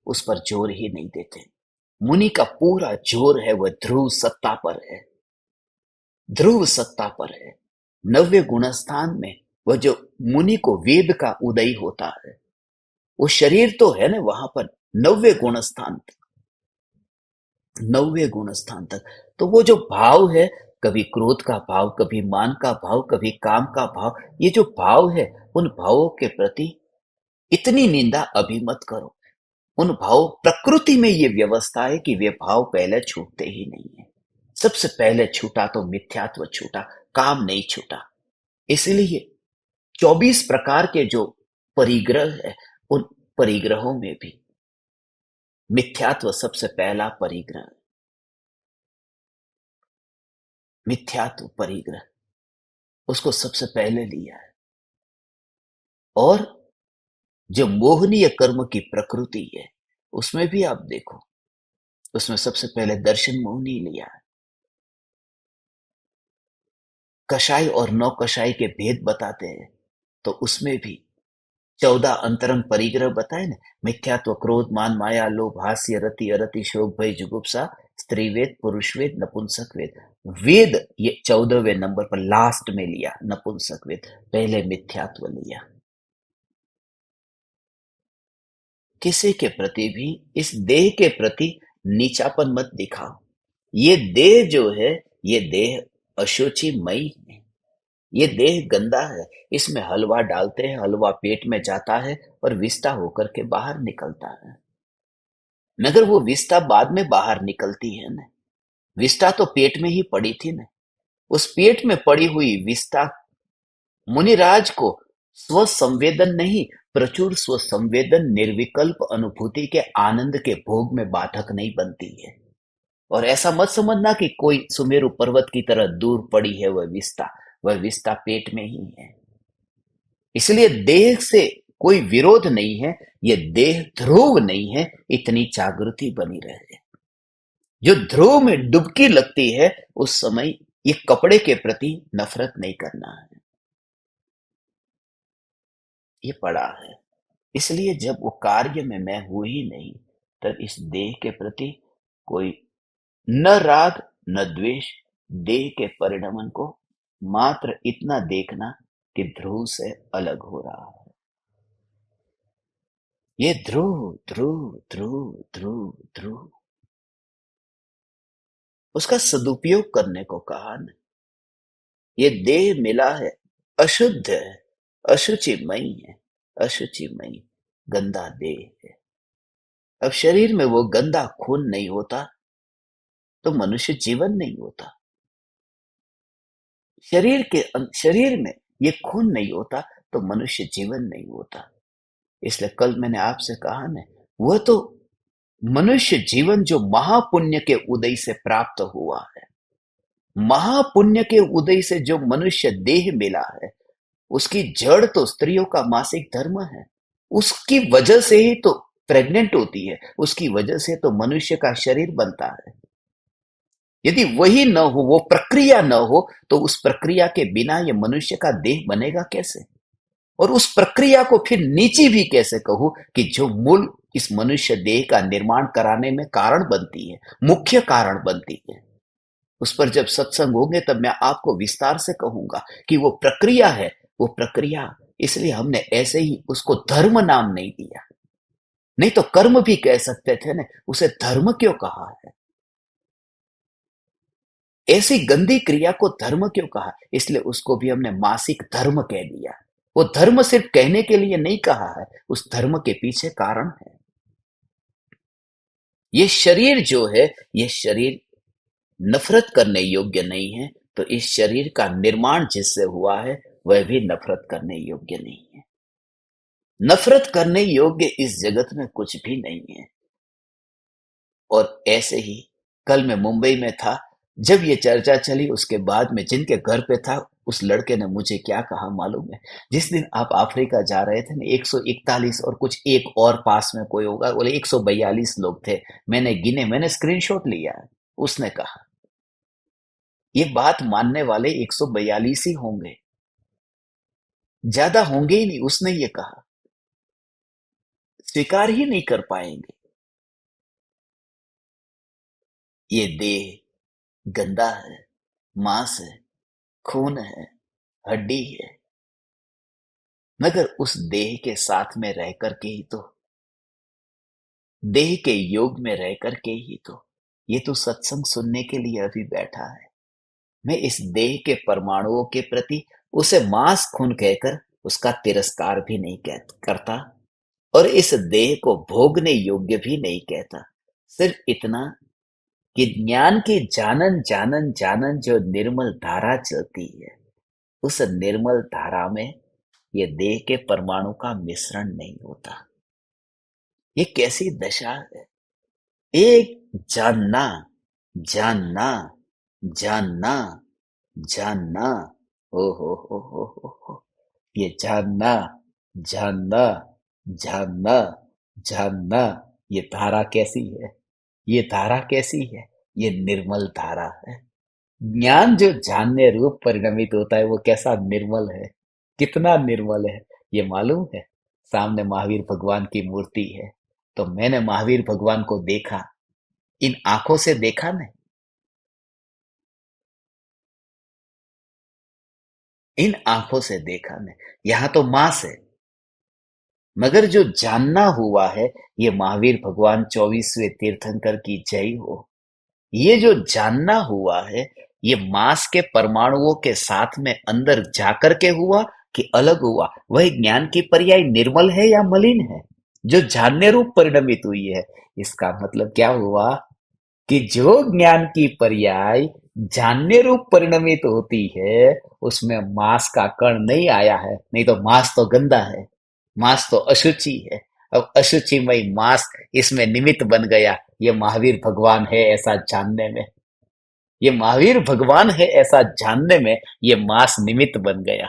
[SPEAKER 1] उस पर जोर ही नहीं देते। मुनि का पूरा जोर है वह ध्रुव सत्ता पर है, ध्रुव सत्ता पर है। नव्य गुणस्थान में वह जो मुनि को वेद का उदय होता है, वो शरीर तो है ना वहां पर, नव्य गुणस्थान, नव्य गुणस्थान तक। तो वो जो भाव है, कभी क्रोध का भाव, कभी मान का भाव, कभी काम का भाव, ये जो भाव है, उन भावों के प्रति इतनी निंदा अभी मत करो। उन भाव, प्रकृति में ये व्यवस्था है कि वे भाव पहले छूटते ही नहीं है। सबसे पहले छूटा तो मिथ्यात्व छूटा, काम नहीं छूटा। इसलिए 24 प्रकार के जो परिग्रह है, उन परिग्रहों में भी मिथ्यात्व सबसे पहला परिग्रह, मिथ्यात्व परिग्रह, उसको सबसे पहले लिया है। और जो मोहनीय कर्म की प्रकृति है, उसमें भी आप देखो, उसमें सबसे पहले दर्शन मोहनी लिया है। कषाय और नौ कषाय के भेद बताते हैं, तो उसमें भी 14 अंतरंग परिग्रह बताए ना, मिथ्यात्व, क्रोध, मान, माया, लोभ, हास्य, रति, अरति, शोक, भय, जुगुप्सा, स्त्रीवेद, पुरुषवेद, नपुंसक वेद। वेद ये 14वें नंबर पर लास्ट में लिया, नपुंसक वेद पहले मिथ्यात्व लिया। किसी के प्रति भी, इस देह के प्रति नीचापन मत दिखाओ। ये देह जो है, ये देह अशुचिमयी है, ये देह गंदा है। इसमें हलवा डालते हैं, हलवा पेट में जाता है और विष्ठा होकर के बाहर निकलता है। मगर वो विष्ठा बाद में बाहर निकलती है ना, विष्ठा तो पेट में ही पड़ी थी ना। उस पेट में पड़ी हुई विष्ठा मुनिराज को स्व संवेदन नहीं, प्रचुर स्व संवेदन निर्विकल्प अनुभूति के आनंद के भोग में बाधक नहीं बनती है। और ऐसा मत समझना कि कोई सुमेरु पर्वत की तरह दूर पड़ी है वह विष्ठा पेट में ही है। इसलिए देह से कोई विरोध नहीं है, ये देह ध्रुव नहीं है, इतनी जागृति बनी रहे। जो ध्रुव में डुबकी लगती है, उस समय ये कपड़े के प्रति नफरत नहीं करना है, ये पड़ा है। इसलिए जब वो कार्य में मैं हूं ही नहीं, तब इस देह के प्रति कोई न राग न द्वेष, देह के परिणमन को मात्र इतना देखना कि ध्रुव से अलग हो रहा है। ये ध्रुव ध्रुव ध्रुव ध्रुव ध्रुव, उसका सदुपयोग करने को कहा न। ये देह मिला है, अशुद्ध है, अशुचिमयी है, अशुचिमयी गंदा देह है। अब शरीर में वो गंदा खून नहीं होता तो मनुष्य जीवन नहीं होता। शरीर में ये खून नहीं होता तो मनुष्य जीवन नहीं होता। इसलिए कल मैंने आपसे कहा ना, वह तो मनुष्य जीवन जो महापुण्य के उदय से प्राप्त हुआ है, महापुण्य के उदय से जो मनुष्य देह मिला है, उसकी जड़ तो स्त्रियों का मासिक धर्म है। उसकी वजह से ही तो प्रेग्नेंट होती है, उसकी वजह से तो मनुष्य का शरीर बनता है। यदि वही न हो, वो प्रक्रिया न हो, तो उस प्रक्रिया के बिना ये मनुष्य का देह बनेगा कैसे? और उस प्रक्रिया को फिर नीची भी कैसे कहूं कि जो मूल इस मनुष्य देह का निर्माण कराने में कारण बनती है, मुख्य कारण बनती है। उस पर जब सत्संग होंगे तब मैं आपको विस्तार से कहूंगा कि वो प्रक्रिया है, वो प्रक्रिया। इसलिए हमने ऐसे ही उसको धर्म नाम नहीं दिया, नहीं तो कर्म भी कह सकते थे ना, उसे धर्म क्यों कहा है? ऐसी गंदी क्रिया को धर्म क्यों कहा? इसलिए उसको भी हमने मासिक धर्म कह दिया। वो धर्म सिर्फ कहने के लिए नहीं कहा है, उस धर्म के पीछे कारण है। ये शरीर जो है, ये शरीर नफरत करने योग्य नहीं है, तो इस शरीर का निर्माण जिससे हुआ है वह भी नफरत करने योग्य नहीं है। नफरत करने योग्य इस जगत में कुछ भी नहीं है। और ऐसे ही कल मैं मुंबई में था, जब ये चर्चा चली उसके बाद में जिनके घर पे था, उस लड़के ने मुझे क्या कहा मालूम है? जिस दिन आप अफ्रीका जा रहे थे ना, 141 और कुछ एक और पास में कोई होगा, बोले 142 लोग थे। मैंने गिने, मैंने स्क्रीनशॉट लिया है। उसने कहा ये बात मानने वाले 142 ही होंगे, ज्यादा होंगे ही नहीं। उसने ये कहा, स्वीकार ही नहीं कर पाएंगे। ये देह गंदा है, मांस है, खून है, हड्डी है, मगर उस देह के साथ में रह करके ही तो, देह के योग में रह करके ही तो ये तो सत्संग सुनने के लिए अभी बैठा है। मैं इस देह के परमाणुओं के प्रति उसे मांस खून कहकर उसका तिरस्कार भी नहीं करता, और इस देह को भोगने योग्य भी नहीं कहता। सिर्फ इतना कि ज्ञान की जानन जानन जानन जो निर्मल धारा चलती है, उस निर्मल धारा में ये देह के परमाणु का मिश्रण नहीं होता। ये कैसी दशा है? एक जानना, जानना, जानना, जानना। ओ हो, ये जानना, जानना, जानना, जानना, ये धारा कैसी है? ये धारा कैसी है? ये निर्मल धारा है। ज्ञान जो जानने रूप परिणमित होता है वो कैसा निर्मल है, कितना निर्मल है, ये मालूम है? सामने महावीर भगवान की मूर्ति है, तो मैंने महावीर भगवान को देखा, इन आंखों से देखा नहीं, इन आंखों से देखा नहीं। यहाँ तो मांस है, मगर जो जानना हुआ है, ये महावीर भगवान 24वें तीर्थंकर की जय हो। ये जो जानना हुआ है, ये मांस के परमाणुओं के साथ में अंदर जाकर के हुआ कि अलग हुआ? वह ज्ञान की पर्याय निर्मल है या मलिन है, जो जानने रूप परिणमित हुई है? इसका मतलब क्या हुआ कि जो ज्ञान की पर्याय जानने रूप परिणमित होती है, उसमें मांस का कण नहीं आया है। नहीं तो मांस तो गंदा है, मांस तो अशुचि है। अब अशुचिमय मांस इसमें निमित्त बन गया। ये महावीर भगवान है ऐसा जानने में, ये महावीर भगवान है ऐसा जानने में ये मांस निमित्त बन गया,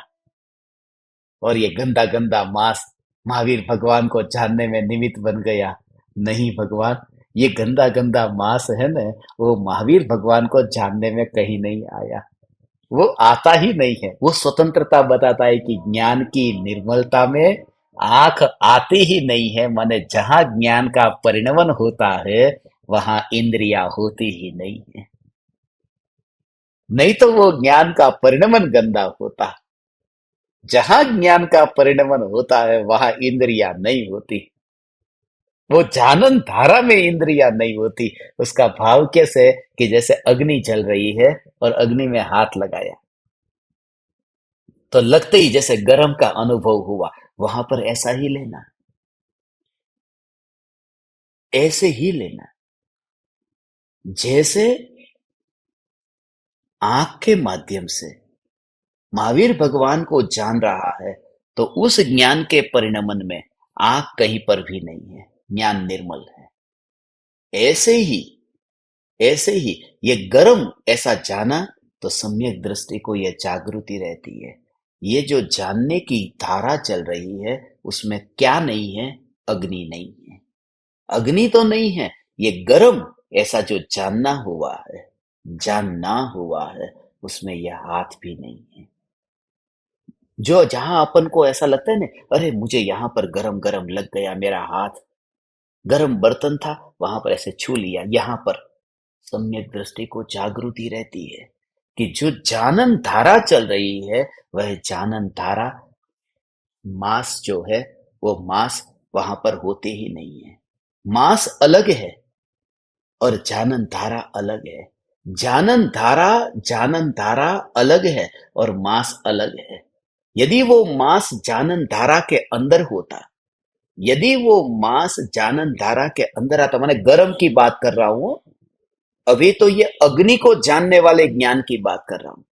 [SPEAKER 1] और ये गंदा गंदा मांस महावीर भगवान को जानने में निमित्त बन गया। नहीं भगवान, ये गंदा गंदा मांस है ना, वो महावीर भगवान को जानने में कहीं नहीं आया। वो आता ही नहीं है। वो स्वतंत्रता बताता है कि ज्ञान की निर्मलता में आंख आती ही नहीं है। माने जहां ज्ञान का परिणमन होता है, वहां इंद्रिया होती ही नहीं है। नहीं तो वो ज्ञान का परिणमन गंदा होता। जहां ज्ञान का परिणमन होता है, वहां इंद्रिया नहीं होती। वो जानन धारा में इंद्रिया नहीं होती। उसका भाव कैसे? कि जैसे अग्नि जल रही है और अग्नि में हाथ लगाया, तो लगते ही जैसे गर्म का अनुभव हुआ। वहां पर ऐसा ही लेना, ऐसे ही लेना, जैसे आंख के माध्यम से महावीर भगवान को जान रहा है, तो उस ज्ञान के परिणमन में आंख कहीं पर भी नहीं है, ज्ञान निर्मल है। ऐसे ही, ऐसे ही ये गर्म ऐसा जाना, तो सम्यक दृष्टि को यह जागृति रहती है। ये जो जानने की धारा चल रही है, उसमें क्या नहीं है? अग्नि नहीं है, अग्नि तो नहीं है। ये गर्म ऐसा जो जानना हुआ है, जानना हुआ है, उसमें यह हाथ भी नहीं है। जो जहां अपन को ऐसा लगता है ना, अरे मुझे यहाँ पर गरम गरम लग गया, मेरा हाथ गरम बर्तन था, वहां पर ऐसे छू लिया, यहाँ पर सम्यक दृष्टि को जागृति रहती है कि जो जानन धारा चल रही है, वह जानन धारा मांस जो है, वो मांस वहां पर होते ही नहीं है। मांस अलग है और जानन धारा अलग है। जानन धारा अलग है और मांस अलग है। यदि वो मांस जानन धारा के अंदर होता, यदि वो मांस जानन धारा के अंदर आता, मैंने गर्म की बात कर रहा हूं, अभी तो ये अग्नि को जानने वाले ज्ञान की बात कर रहा हूं,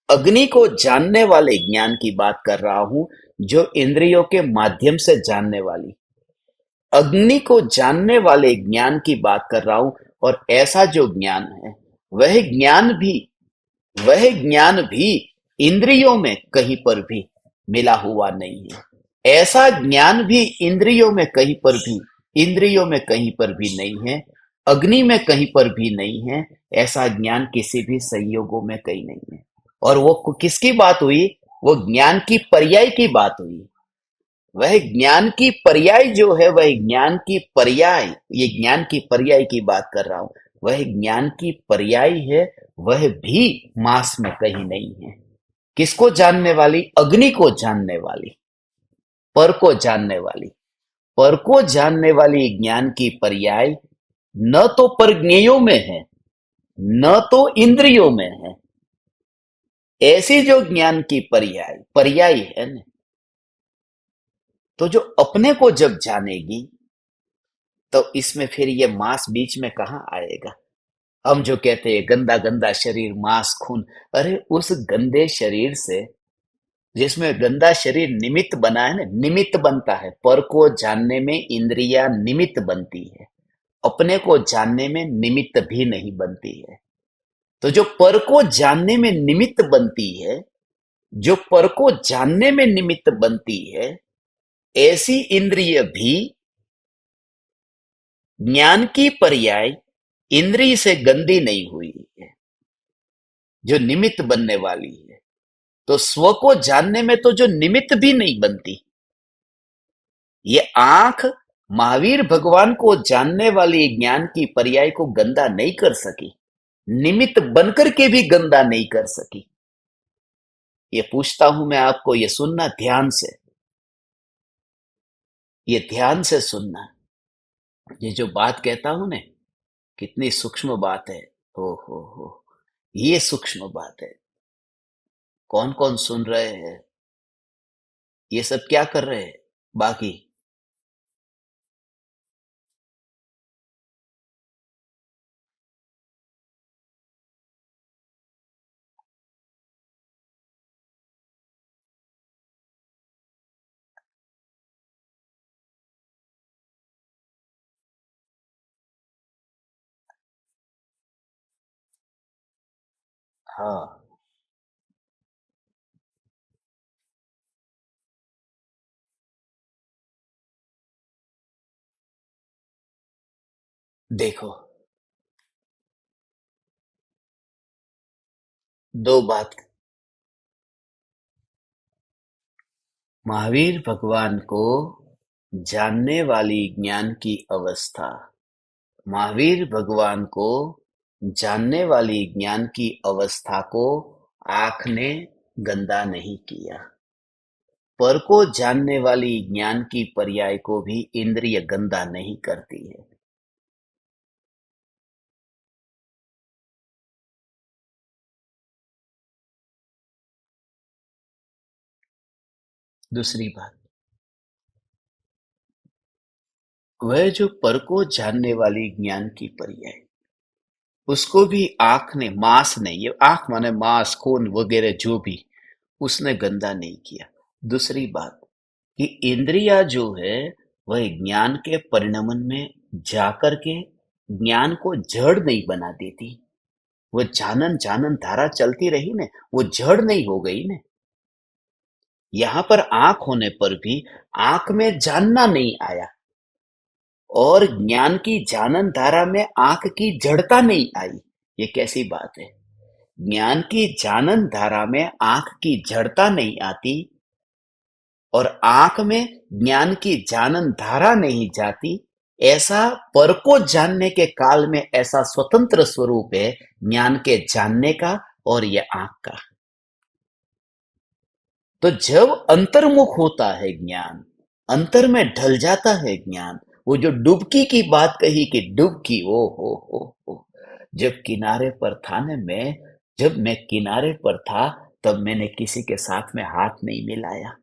[SPEAKER 1] अग्नि को जानने वाले ज्ञान की बात कर रहा हूं, जो इंद्रियों के माध्यम से जानने वाली, अग्नि को जानने वाले ज्ञान की बात कर रहा हूं। और ऐसा जो ज्ञान है, वह ज्ञान भी, वह ज्ञान भी इंद्रियों में कहीं पर भी मिला हुआ नहीं है। ऐसा ज्ञान भी इंद्रियों में कहीं पर भी नहीं है, अग्नि में कहीं पर भी नहीं है। ऐसा ज्ञान किसी भी संयोगों में कहीं नहीं है। और वो किसकी बात हुई? वो ज्ञान की पर्याय की बात हुई। वह ज्ञान की पर्याय जो है, वह ज्ञान की पर्याय, ये ज्ञान की पर्याय की बात कर रहा हूं, वह ज्ञान की पर्याय है, वह भी मास में कहीं नहीं है। किसको जानने वाली? अग्नि को जानने वाली, पर को जानने वाली। पर को जानने वाली ज्ञान की पर्याय न तो परज्ञेयों में है, न तो इंद्रियों में है। ऐसी जो ज्ञान की पर्याय पर्याय है ना, तो जो अपने को जब जानेगी, तो इसमें फिर ये मांस बीच में कहाँ आएगा? हम जो कहते हैं गंदा गंदा शरीर, मांस खून, अरे उस गंदे शरीर से, जिसमें गंदा शरीर निमित्त बना है ना, निमित्त बनता है। पर को जानने में इंद्रियां निमित्त बनती है, अपने को जानने में निमित्त भी नहीं बनती है। तो जो पर को जानने में निमित्त बनती है, जो पर को जानने में निमित्त बनती है, ऐसी इंद्रिय भी ज्ञान की पर्याय इंद्रिय से गंदी नहीं हुई है, जो निमित्त बनने वाली है। तो स्व को जानने में तो जो निमित्त भी नहीं बनती, ये आंख महावीर भगवान को जानने वाली ज्ञान की पर्याय को गंदा नहीं कर सकी, निमित्त बनकर के भी गंदा नहीं कर सकी। ये पूछता हूं मैं आपको, ये सुनना ध्यान से, ये ध्यान से सुनना। ये जो बात कहता हूं ना, कितनी सूक्ष्म बात है। हो, ये सूक्ष्म बात है। कौन कौन सुन रहे हैं? ये सब क्या कर रहे हैं बाकी? हाँ, देखो, दो बात। महावीर भगवान को जानने वाली ज्ञान की अवस्था, महावीर भगवान को जानने वाली ज्ञान की अवस्था को आंख ने गंदा नहीं किया। पर को जानने वाली ज्ञान की पर्याय को भी इंद्रिय गंदा नहीं करती है। दूसरी बात, वह जो पर को जानने वाली ज्ञान की पर्याय, उसको भी आंख ने, मांस ने, ये आंख माने मांस खून वगैरह जो भी, उसने गंदा नहीं किया। दूसरी बात कि इंद्रिया जो है, वह ज्ञान के परिणमन में जाकर के ज्ञान को जड़ नहीं बना देती। वो जानन जानन धारा चलती रही ने, वो जड़ नहीं हो गई ने। यहाँ पर आंख होने पर भी आंख में जानना नहीं आया, और ज्ञान की जानन धारा में आंख की जड़ता नहीं आई। ये कैसी बात है? ज्ञान की जानन धारा में आंख की जड़ता नहीं आती, और आंख में ज्ञान की जानन धारा नहीं जाती। ऐसा पर को जानने के काल में ऐसा स्वतंत्र स्वरूप है ज्ञान के जानने का और ये आंख का। तो जब अंतर्मुख होता है ज्ञान, अंतर में ढल जाता है ज्ञान, वो जो डुबकी की बात कही कि डुबकी, ओ हो, जब किनारे पर था ना मैं, जब मैं किनारे पर था, तब मैंने किसी के साथ में हाथ नहीं मिलाया।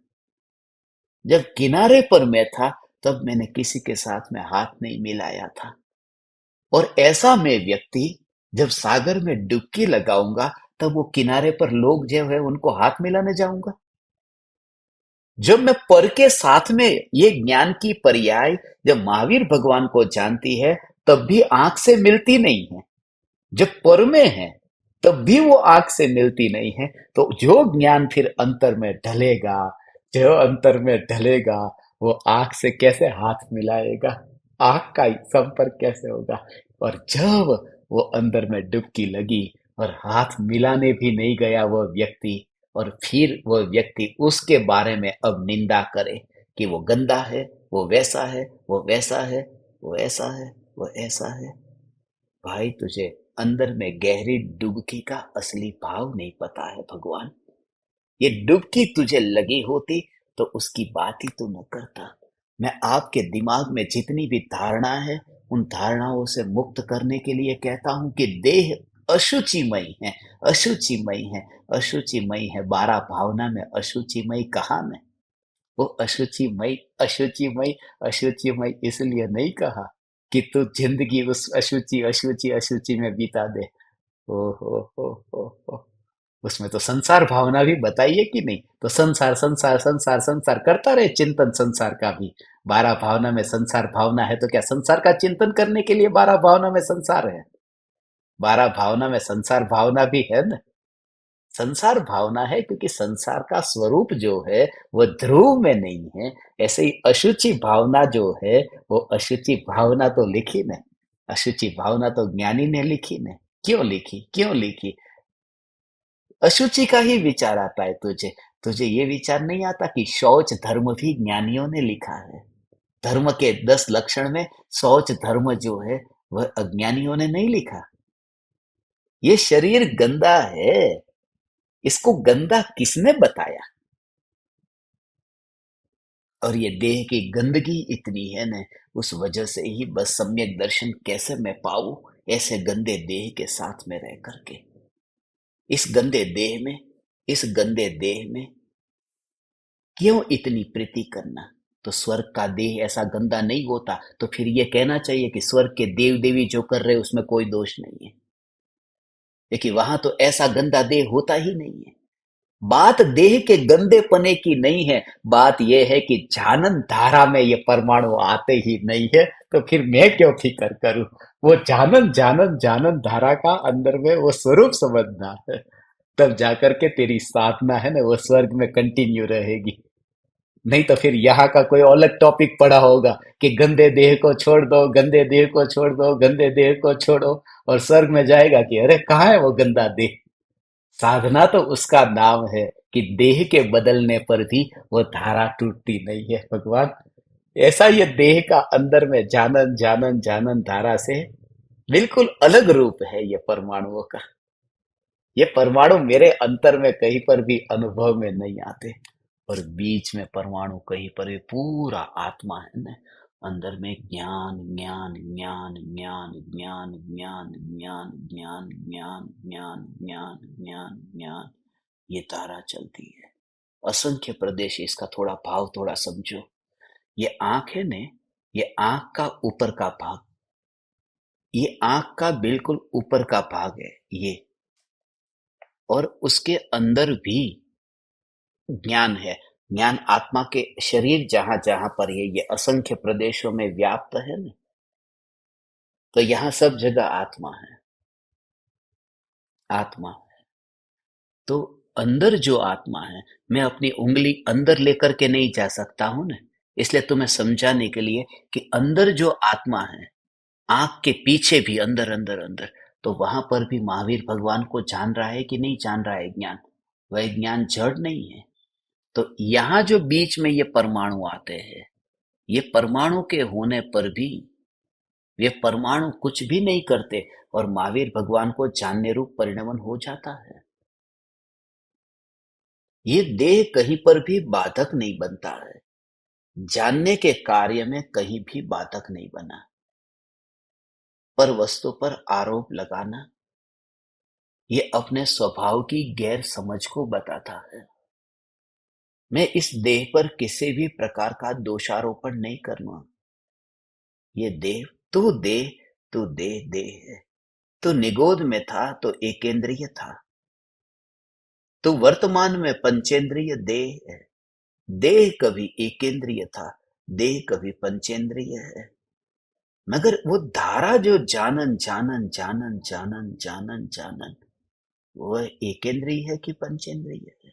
[SPEAKER 1] जब किनारे पर मैं था, तब मैंने किसी के साथ में हाथ नहीं मिलाया था। और ऐसा मैं व्यक्ति जब सागर में डुबकी लगाऊंगा, तब वो किनारे पर लोग जो है उनको हाथ मिलाने जाऊंगा। जब मैं पर के साथ में ये ज्ञान की पर्याय जब महावीर भगवान को जानती है, तब भी आंख से मिलती नहीं है। जब पर में है, तब भी वो आंख से मिलती नहीं है। तो जो ज्ञान फिर अंतर में ढलेगा, जो अंतर में ढलेगा, वो आंख से कैसे हाथ मिलाएगा? आंख का संपर्क कैसे होगा? और जब वो अंदर में डुबकी लगी और हाथ मिलाने भी नहीं गया वो व्यक्ति, और फिर वो व्यक्ति उसके बारे में अब निंदा करे कि वो गंदा है, वो वैसा है, वो वैसा है, वो ऐसा है, वो ऐसा है। भाई तुझे अंदर में गहरी डुबकी का असली भाव नहीं पता है भगवान। ये डुबकी तुझे लगी होती तो उसकी बात ही तो न करता। मैं आपके दिमाग में जितनी भी धारणा है, उन धारणाओं से मुक्त करने के लिए कहता हूं कि देह अशुचिमयी है, अशुचिमयी है, अशुचिमयी है। 12 भावना में अशुचिमयी कहाँ में? वो अशुचिमयी, अशुचिमयी, अशुचिमयी इसलिए नहीं कहा कि तू जिंदगी उस अशुचि अशुचि अशुचि में बिता दे। ओ हो। उसमें तो संसार भावना भी बताइए कि नहीं? तो संसार संसार संसार संसार करता रहे, चिंतन संसार का भी। 12 भावना में संसार भावना है तो क्या संसार का चिंतन करने के लिए 12 भावना में संसार है? 12 भावना में संसार भावना भी है ना। संसार भावना है क्योंकि संसार का स्वरूप जो है वो ध्रुव में नहीं है। ऐसे ही अशुचि भावना जो है, वो अशुचि भावना तो लिखी ने, अशुचि भावना तो ज्ञानी ने लिखी ने। क्यों लिखी, क्यों लिखी? अशुचि का ही विचार आता है तुझे। तुझे ये विचार नहीं आता कि शौच धर्म भी ज्ञानियों ने लिखा है। धर्म के 10 लक्षण में शौच धर्म जो है वह अज्ञानियों ने नहीं लिखा। ये शरीर गंदा है, इसको गंदा किसने बताया? और ये देह की गंदगी इतनी है न, उस वजह से ही बस सम्यक दर्शन कैसे मैं पाऊं, ऐसे गंदे देह के साथ में रह करके। इस गंदे देह में, इस गंदे देह में क्यों इतनी प्रीति करना? तो स्वर्ग का देह ऐसा गंदा नहीं होता तो फिर ये कहना चाहिए कि स्वर्ग के देव देवी जो कर रहे उसमें कोई दोष नहीं है। लेकिन वहां तो ऐसा गंदा देह होता ही नहीं है। बात देह के गंदे पने की नहीं है, बात यह है कि जानन धारा में ये परमाणु आते ही नहीं है। तो फिर मैं क्यों फिक्र करूं? वो जानन जानन जानन धारा का अंदर में वो स्वरूप समझना है। तब जाकर के तेरी साधना है ना वो स्वर्ग में कंटिन्यू रहेगी। नहीं तो फिर यहाँ का कोई अलग टॉपिक पड़ा होगा कि गंदे देह को छोड़ दो, गंदे देह को छोड़ दो, गंदे देह को छोड़ो। और स्वर्ग में जाएगा कि अरे कहाँ है वो गंदा देह? साधना तो उसका नाम है कि देह के बदलने पर भी वो धारा टूटती नहीं है भगवान। ऐसा ये देह का अंदर में जानन जानन जानन धारा से बिल्कुल अलग रूप है ये परमाणुओं का। ये परमाणु मेरे अंतर में कहीं पर भी अनुभव में नहीं आते। और बीच में परमाणु कहीं पर भी पूरा आत्मा है ना। अंदर में ज्ञान ज्ञान ज्ञान ज्ञान ज्ञान ज्ञान ज्ञान ज्ञान ज्ञान ज्ञान ज्ञान ज्ञान ज्ञान, ये धारा चलती है। असंख्य प्रदेश। इसका थोड़ा भाव थोड़ा समझो। ये आंख है ने, ये आंख का ऊपर का भाग, ये आंख का बिल्कुल ऊपर का भाग है ये। और उसके अंदर भी ज्ञान है। ज्ञान आत्मा के शरीर जहां जहां पर है, ये असंख्य प्रदेशों में व्याप्त है ना। तो यहाँ सब जगह आत्मा है, आत्मा। तो अंदर जो आत्मा है, मैं अपनी उंगली अंदर लेकर के नहीं जा सकता हूं ना। इसलिए तुम्हें समझाने के लिए कि अंदर जो आत्मा है, आंख के पीछे भी अंदर अंदर अंदर, तो वहां पर भी महावीर भगवान को जान रहा है कि नहीं जान रहा है ज्ञान? वह ज्ञान जड़ नहीं है। तो यहाँ जो बीच में ये परमाणु आते हैं, ये परमाणु के होने पर भी वे परमाणु कुछ भी नहीं करते और महावीर भगवान को जानने रूप परिणमन हो जाता है। ये देह कहीं पर भी बाधक नहीं बनता है, जानने के कार्य में कहीं भी बाधक नहीं बना। पर वस्तु पर आरोप लगाना ये अपने स्वभाव की गैर समझ को बताता है। मैं इस देह पर किसी भी प्रकार का दोषारोपण नहीं करूंगा। ये देह, तू देह देह है। तू निगोद में था तो एकेंद्रिय था, तू वर्तमान में पंचेंद्रिय देह है। देह कभी एकेंद्रिय था, देह कभी पंचेंद्रिय है। मगर वो धारा जो जानन जानन जानन जानन जानन जानन, वह एकेंद्रिय है कि पंचेंद्रिय है?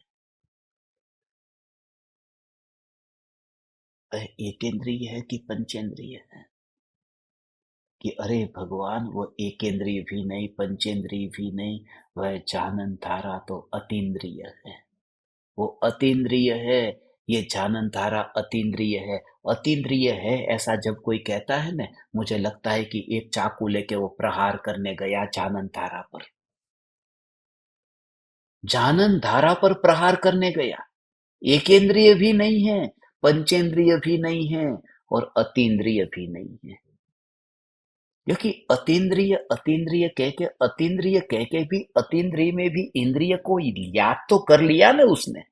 [SPEAKER 1] वह एकेंद्रिय है कि पंचेंद्रिय है? कि अरे भगवान, वो एकेंद्रिय भी नहीं, पंचेंद्रिय भी नहीं, वह जानन धारा तो अतीन्द्रिय है। वो अतीन्द्रिय है। ये जानन धारा अतीन्द्रिय है। अतीन्द्रिय है ऐसा जब कोई कहता है ना, मुझे लगता है कि एक चाकू लेके वो प्रहार करने गया जानन धारा पर। जानन धारा पर प्रहार करने गया। एकेंद्रिय भी नहीं है, पंचेंद्रिय भी नहीं है, और अतीन्द्रिय भी नहीं है। क्योंकि अतीन्द्रिय अतीन्द्रिय कह के भी अतीन्द्रिय में भी इंद्रिय को याद तो कर लिया ना उसने।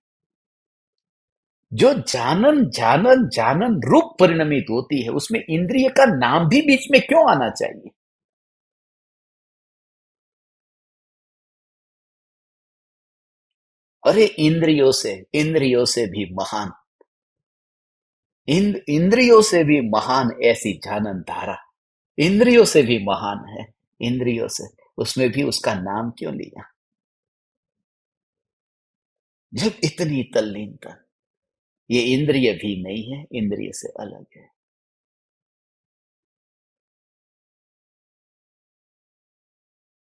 [SPEAKER 1] जो जानन जानन जानन रूप परिणमित होती है, उसमें इंद्रिय का नाम भी बीच में क्यों आना चाहिए? अरे इंद्रियों से भी महान, इंद्रियों से भी महान ऐसी जानन धारा, इंद्रियों से भी महान है। इंद्रियों से, उसमें भी उसका नाम क्यों लिया? जब इतनी तल्लीनता, ये इंद्रिय भी नहीं है, इंद्रिय से अलग है।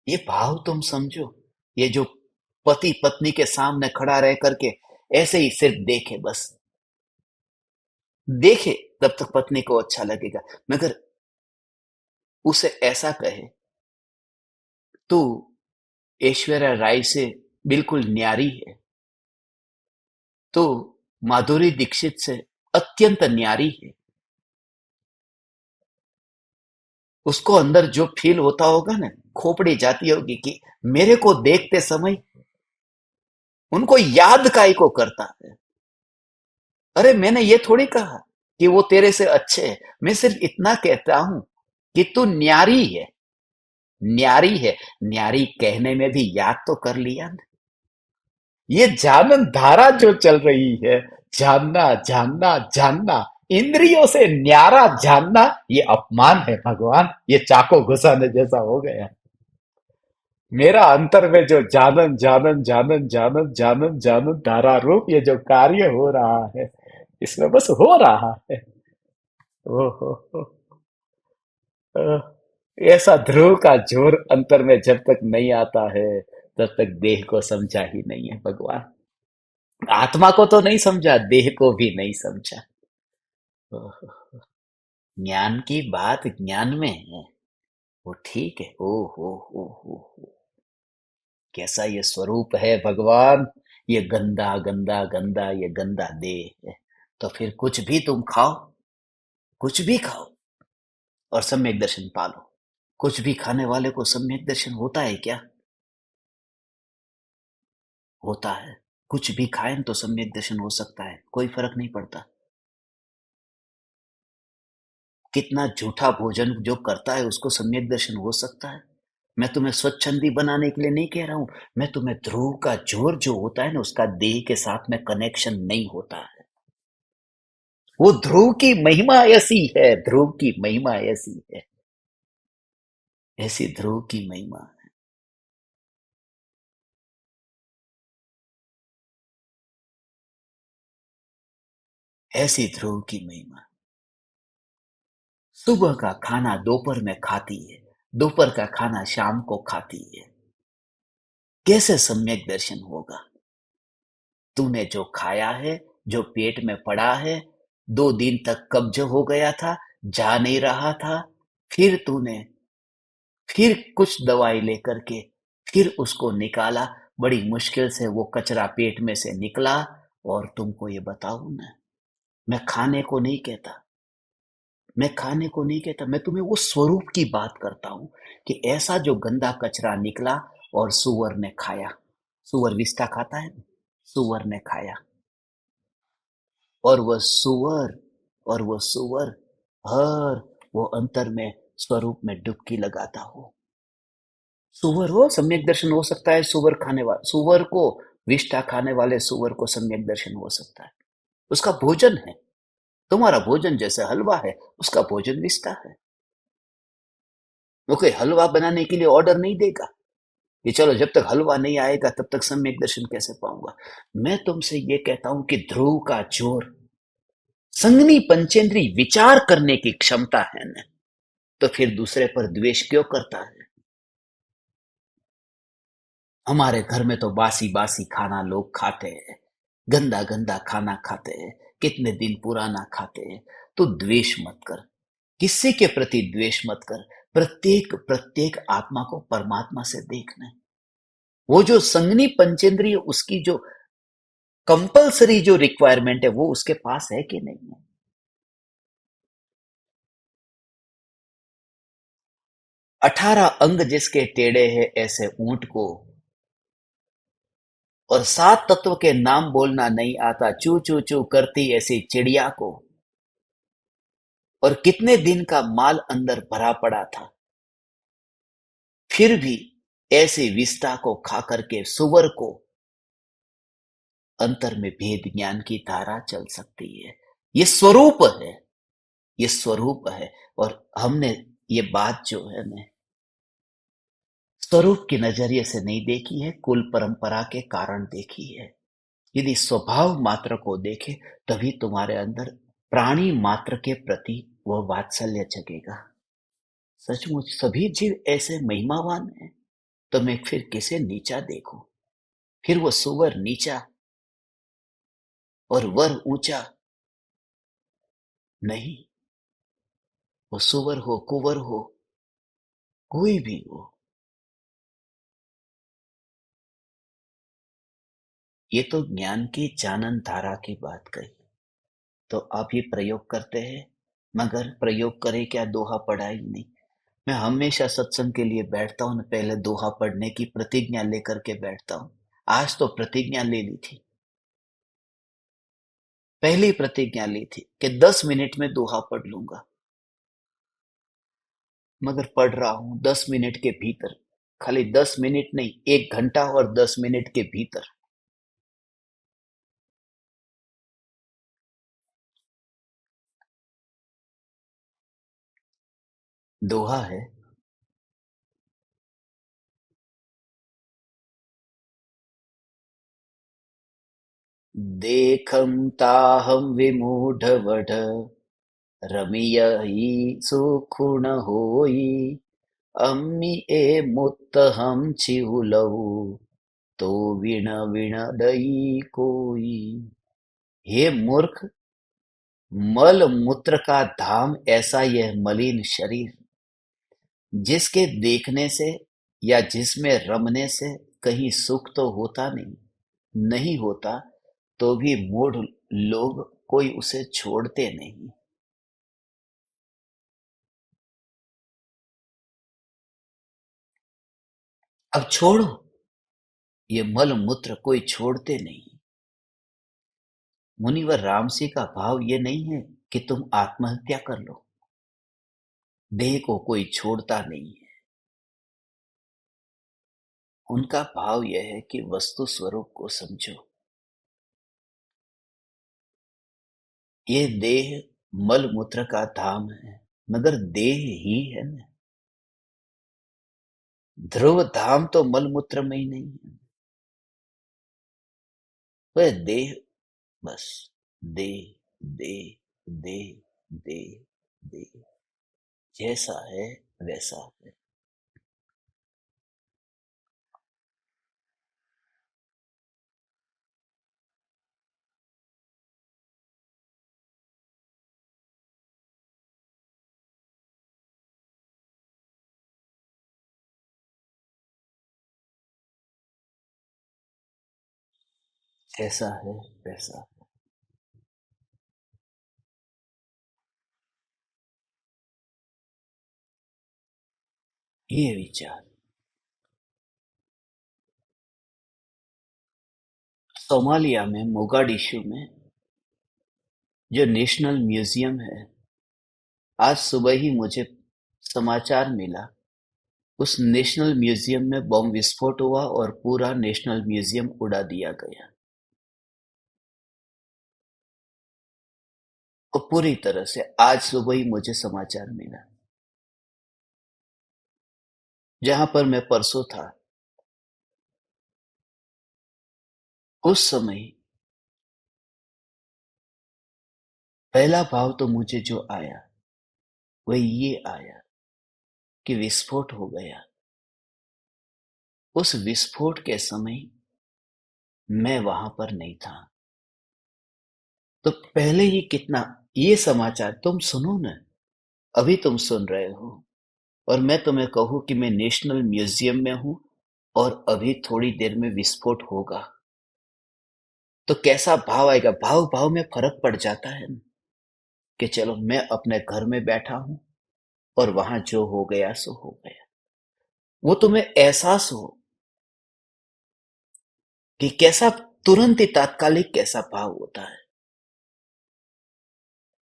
[SPEAKER 1] ये भाव तुम समझो। ये जो पति पत्नी के सामने खड़ा रह करके ऐसे ही सिर्फ देखे, बस देखे, तब तक पत्नी को अच्छा लगेगा। मगर उसे ऐसा कहे, तू ऐश्वर्या राय से बिल्कुल न्यारी है, तो माधुरी दीक्षित से अत्यंत न्यारी है, उसको अंदर जो फील होता होगा ना, खोपड़ी जाती होगी कि मेरे को देखते समय उनको याद काहे को करता है। अरे मैंने ये थोड़ी कहा कि वो तेरे से अच्छे हैं, मैं सिर्फ इतना कहता हूं कि तू न्यारी है। न्यारी है, न्यारी कहने में भी याद तो कर लिया ना। ये जानन धारा जो चल रही है, जानना जानना जानना, इंद्रियों से न्यारा जानना, ये अपमान है भगवान। ये चाको घुसाने जैसा हो गया। मेरा अंतर में जो जानन जानन जानन जानन जानन जानन धारा रूप ये जो कार्य हो रहा है, इसमें बस हो रहा है। ओहो, ऐसा ध्रुव का जोर अंतर में जब तक नहीं आता है, तब तक देह को समझा ही नहीं है भगवान। आत्मा को तो नहीं समझा, देह को भी नहीं समझा। ओहो, ज्ञान की बात ज्ञान में है, वो ठीक है। ओ हो, कैसा ये स्वरूप है भगवान। ये गंदा गंदा गंदा, ये गंदा देह है। तो फिर कुछ भी तुम खाओ, कुछ भी खाओ, और सम्यक दर्शन पालो। कुछ भी खाने वाले को सम्यक दर्शन होता है क्या? होता है। कुछ भी खाएं तो सम्यक दर्शन हो सकता है, कोई फर्क नहीं पड़ता। कितना झूठा भोजन जो करता है उसको सम्यक दर्शन हो सकता है। मैं तुम्हें स्वच्छंदी बनाने के लिए नहीं कह रहा हूं, मैं तुम्हें ध्रुव का जोर जो होता है ना, उसका देह के साथ में कनेक्शन नहीं होता है। वो ध्रुव की महिमा ऐसी है, ध्रुव की महिमा ऐसी है, ऐसी ध्रुव की महिमा, ऐसी ध्रुव की महिमा। सुबह का खाना दोपहर में खाती है, दोपहर का खाना शाम को खाती है। कैसे सम्यक दर्शन होगा? तूने जो खाया है, जो पेट में पड़ा है, 2 दिन तक कब्ज हो गया था, जा नहीं रहा था, फिर तूने फिर कुछ दवाई लेकर के फिर उसको निकाला, बड़ी मुश्किल से वो कचरा पेट में से निकला। और तुमको ये बताऊं ना, मैं खाने को नहीं कहता, मैं खाने को नहीं कहता, मैं तुम्हें वो स्वरूप की बात करता हूं कि ऐसा जो गंदा कचरा निकला और सुअर ने खाया। सुअर विष्ठा खाता है, सुअर ने खाया, और वह सुअर हर वो अंतर में स्वरूप में डुबकी लगाता हो। सुअर हो सम्यक दर्शन हो सकता है, सुअर खाने वाले सुअर को, विष्ठा खाने वाले सुअर को सम्यक दर्शन हो सकता है। उसका भोजन है, तुम्हारा भोजन जैसे हलवा है, उसका भोजन विष्ठा है। वो कोई हलवा बनाने के लिए ऑर्डर नहीं देगा कि चलो जब तक हलवा नहीं आएगा तब तक सम्यक दर्शन कैसे पाऊंगा। मैं तुमसे ये कहता हूं कि ध्रुव का जोर संगनी पंचेंद्री विचार करने की क्षमता है न, तो फिर दूसरे पर द्वेष क्यों करता है। हमारे घर में तो बासी बासी खाना लोग खाते हैं, गंदा गंदा खाना खाते हैं, कितने दिन पुराना खाते हैं। तो द्वेष मत कर, किसी के प्रति द्वेष मत कर। प्रत्येक प्रत्येक आत्मा को परमात्मा से देखना। वो जो संगनी पंचेंद्रिय, उसकी जो कंपलसरी जो रिक्वायरमेंट है वो उसके पास है कि नहीं है। 18 अंग जिसके टेढ़े हैं ऐसे ऊंट को, और 7 तत्व के नाम बोलना नहीं आता, चू चू चू करती ऐसी चिड़िया को, और कितने दिन का माल अंदर भरा पड़ा था, फिर भी ऐसे विष्टा को खा करके सुवर को अंतर में भेद ज्ञान की धारा चल सकती है। ये स्वरूप है, ये स्वरूप है। और हमने ये बात जो है ना स्वरूप के नजरिए से नहीं देखी है, कुल परंपरा के कारण देखी है। यदि स्वभाव मात्र को देखे तभी तुम्हारे अंदर प्राणी मात्र के प्रति वह वात्सल्य जगेगा। सचमुच सभी जीव ऐसे महिमावान हैं, तो मैं फिर किसे नीचा देखूं। फिर वो सुवर नीचा और वर ऊंचा नहीं। वो सुवर हो कुंवर हो कोई भी हो, ये तो ज्ञान की जानन धारा की बात कही। तो आप ये प्रयोग करते हैं, मगर प्रयोग करे क्या, दोहा पढ़ा ही नहीं। मैं हमेशा सत्संग के लिए बैठता हूँ, पहले दोहा पढ़ने की प्रतिज्ञा लेकर के बैठता हूँ। आज तो प्रतिज्ञा ले ली थी, पहली प्रतिज्ञा ली थी कि 10 मिनट में दोहा पढ़ लूंगा, मगर पढ़ रहा हूं 10 मिनट के भीतर। खाली 10 मिनट नहीं, 1 घंटा और 10 मिनट के भीतर। दोहा है, देखम ताहम विमूढ़ वढ़, रमियहि सुखुण होई, अम्मी ए मुत्त हम छिहुलहु, तो विण विण दई कोई। हे मूर्ख, मल मूत्र का धाम ऐसा यह मलिन शरीर, जिसके देखने से या जिसमें रमने से कहीं सुख तो होता नहीं, नहीं होता, तो भी मूढ़ लोग कोई उसे छोड़ते नहीं। अब छोड़ो, ये मल मूत्र कोई छोड़ते नहीं। मुनिवर रामसी का भाव ये नहीं है कि तुम आत्महत्या कर लो, देह को कोई छोड़ता नहीं है। उनका भाव यह है कि वस्तु स्वरूप को समझो। ये देह मल मूत्र का धाम है, मगर देह ही है ना। ध्रुव धाम तो मल मूत्र में ही नहीं है, वह देह, बस देह, देह, देह, देह, देह, जैसा है वैसा है। जैसा है वैसा है। ये विचार सोमालिया में मोगाडिशु में जो नेशनल म्यूजियम है, आज सुबह ही मुझे समाचार मिला, उस नेशनल म्यूजियम में बम विस्फोट हुआ और पूरा नेशनल म्यूजियम उड़ा दिया गया। और पूरी तरह से आज सुबह ही मुझे समाचार मिला। जहां पर मैं परसों था, उस समय पहला भाव तो मुझे जो आया वह ये आया कि विस्फोट हो गया। उस विस्फोट के समय मैं वहां पर नहीं था। तो पहले ही कितना, ये समाचार तुम सुनो ना, अभी तुम सुन रहे हो और मैं तुम्हें कहूं कि मैं नेशनल म्यूजियम में हूं और अभी थोड़ी देर में विस्फोट होगा, तो कैसा भाव आएगा। भाव भाव में फर्क पड़ जाता है ना, कि चलो मैं अपने घर में बैठा हूं और वहां जो हो गया सो हो गया। वो तुम्हें एहसास हो कि कैसा, तुरंत ही तात्कालिक कैसा भाव होता है।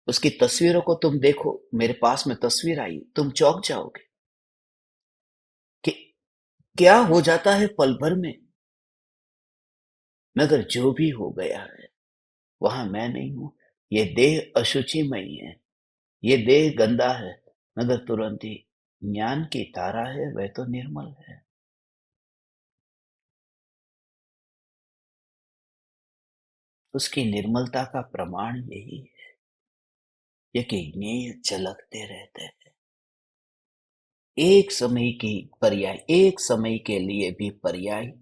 [SPEAKER 1] उसकी तस्वीरों को तुम देखो, मेरे पास में तस्वीर आई, तुम चौंक जाओगे कि क्या हो जाता है पल भर में। मगर जो भी हो गया है वहां मैं नहीं हूं। ये देह अशुचिमयी है, ये देह गंदा है, मगर तुरंत ही ज्ञान की धारा है, वह तो निर्मल है। उसकी निर्मलता का प्रमाण यही है, ये कि ज्ञेय झलकते रहते हैं। एक समय की पर्याय, एक समय के लिए भी पर्याय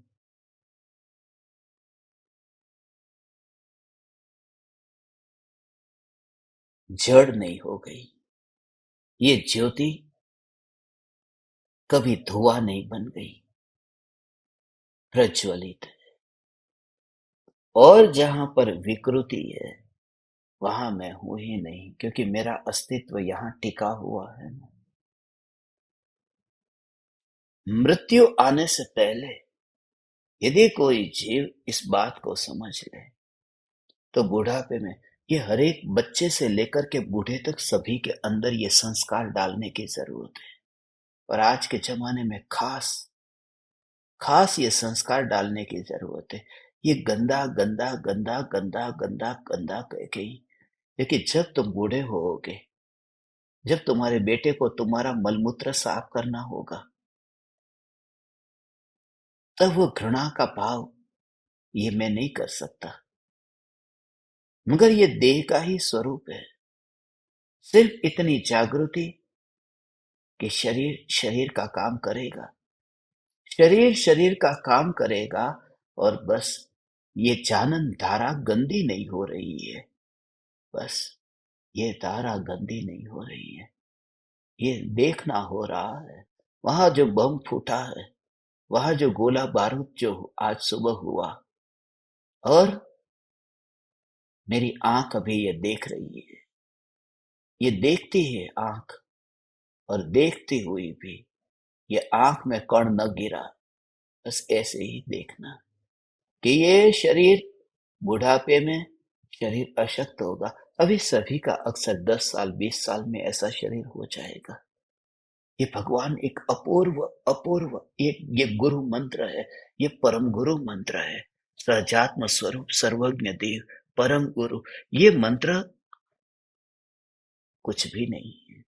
[SPEAKER 1] जड़ नहीं हो गई। ये ज्योति कभी धुआं नहीं बन गई, प्रज्वलित। और जहां पर विकृति है वहां मैं हूं ही नहीं, क्योंकि मेरा अस्तित्व यहाँ टिका हुआ है। मृत्यु आने से पहले यदि कोई जीव इस बात को समझ ले, तो बुढ़ापे में ये हर एक बच्चे से लेकर के बूढ़े तक सभी के अंदर ये संस्कार डालने की जरूरत है। और आज के जमाने में खास खास ये संस्कार डालने की जरूरत है। ये गंदा गंदा गंदा गंदा गंदा गंदा कह के ही, लेकिन जब तुम बूढ़े होोगे, जब तुम्हारे बेटे को तुम्हारा मलमूत्र साफ करना होगा, तब वो घृणा का भाव, ये मैं नहीं कर सकता। मगर ये देह का ही स्वरूप है। सिर्फ इतनी जागृति कि शरीर शरीर का काम करेगा, शरीर शरीर का काम करेगा। और बस ये जानन धारा गंदी नहीं हो रही है, बस ये धारा गंदी नहीं हो रही है, ये देखना हो रहा है। वहां जो बम फूटा है, वहां जो गोला बारूद जो आज सुबह हुआ, और मेरी आंख अभी ये देख रही है, ये देखती है आंख, और देखती हुई भी ये आंख में कण न गिरा। बस ऐसे ही देखना कि ये शरीर बुढ़ापे में शरीर अशक्त होगा। अभी सभी का अक्सर 10 साल 20 साल में ऐसा शरीर हो जाएगा। ये भगवान एक अपूर्व अपूर्व ये गुरु मंत्र है, ये परम गुरु मंत्र है। सजात्म स्वरूप सर्वज्ञ देव परम गुरु, ये मंत्र कुछ भी नहीं है,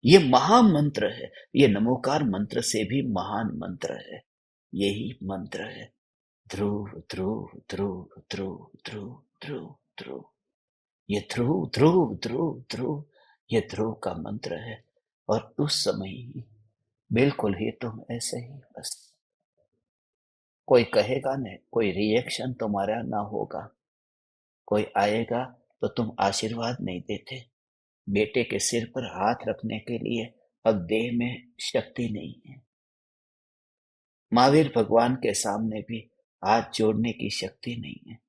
[SPEAKER 1] ये महामंत्र है। ये नमोकार मंत्र से भी महान मंत्र है। यही मंत्र है, ध्रुव ध्रुव ध्रुव ध्रुव ध्रुव ध्रुव ध्रुव। ये ध्रुव ध्रुव ध्रुव ध्रुव, ये ध्रुव का मंत्र है। और उस समय ही बिल्कुल ही तुम ऐसे ही बस, कोई कहेगा नहीं, कोई रिएक्शन तुम्हारा ना होगा, कोई आएगा तो तुम आशीर्वाद नहीं देते। बेटे के सिर पर हाथ रखने के लिए अब देह में शक्ति नहीं है। महावीर भगवान के सामने भी हाथ जोड़ने की शक्ति नहीं है,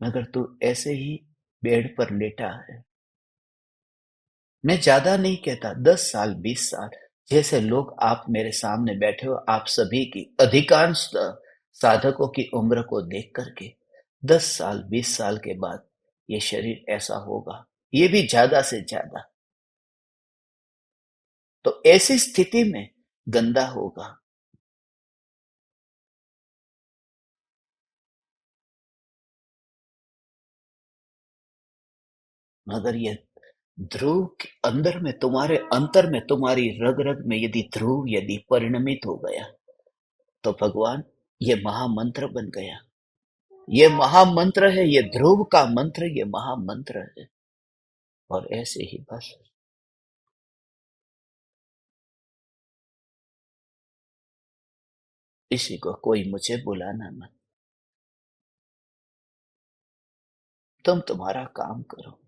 [SPEAKER 1] मगर तू ऐसे ही बेड पर लेटा है। मैं ज्यादा नहीं कहता, 10 साल 20 साल, जैसे लोग आप मेरे सामने बैठे हो, आप सभी की अधिकांश साधकों की उम्र को देख करके 10 साल 20 साल के बाद ये शरीर ऐसा होगा, ये भी ज्यादा से ज्यादा। तो ऐसी स्थिति में गंदा होगा। मगर ये ध्रुव के अंदर में, तुम्हारे अंतर में, तुम्हारी रग रग में यदि ध्रुव यदि परिणमित हो गया, तो भगवान ये महामंत्र बन गया। ये महामंत्र है, ये ध्रुव का मंत्र, ये महामंत्र है। और ऐसे ही बस इसी को कोई मुझे बुलाना मत, तुम तुम्हारा काम करो,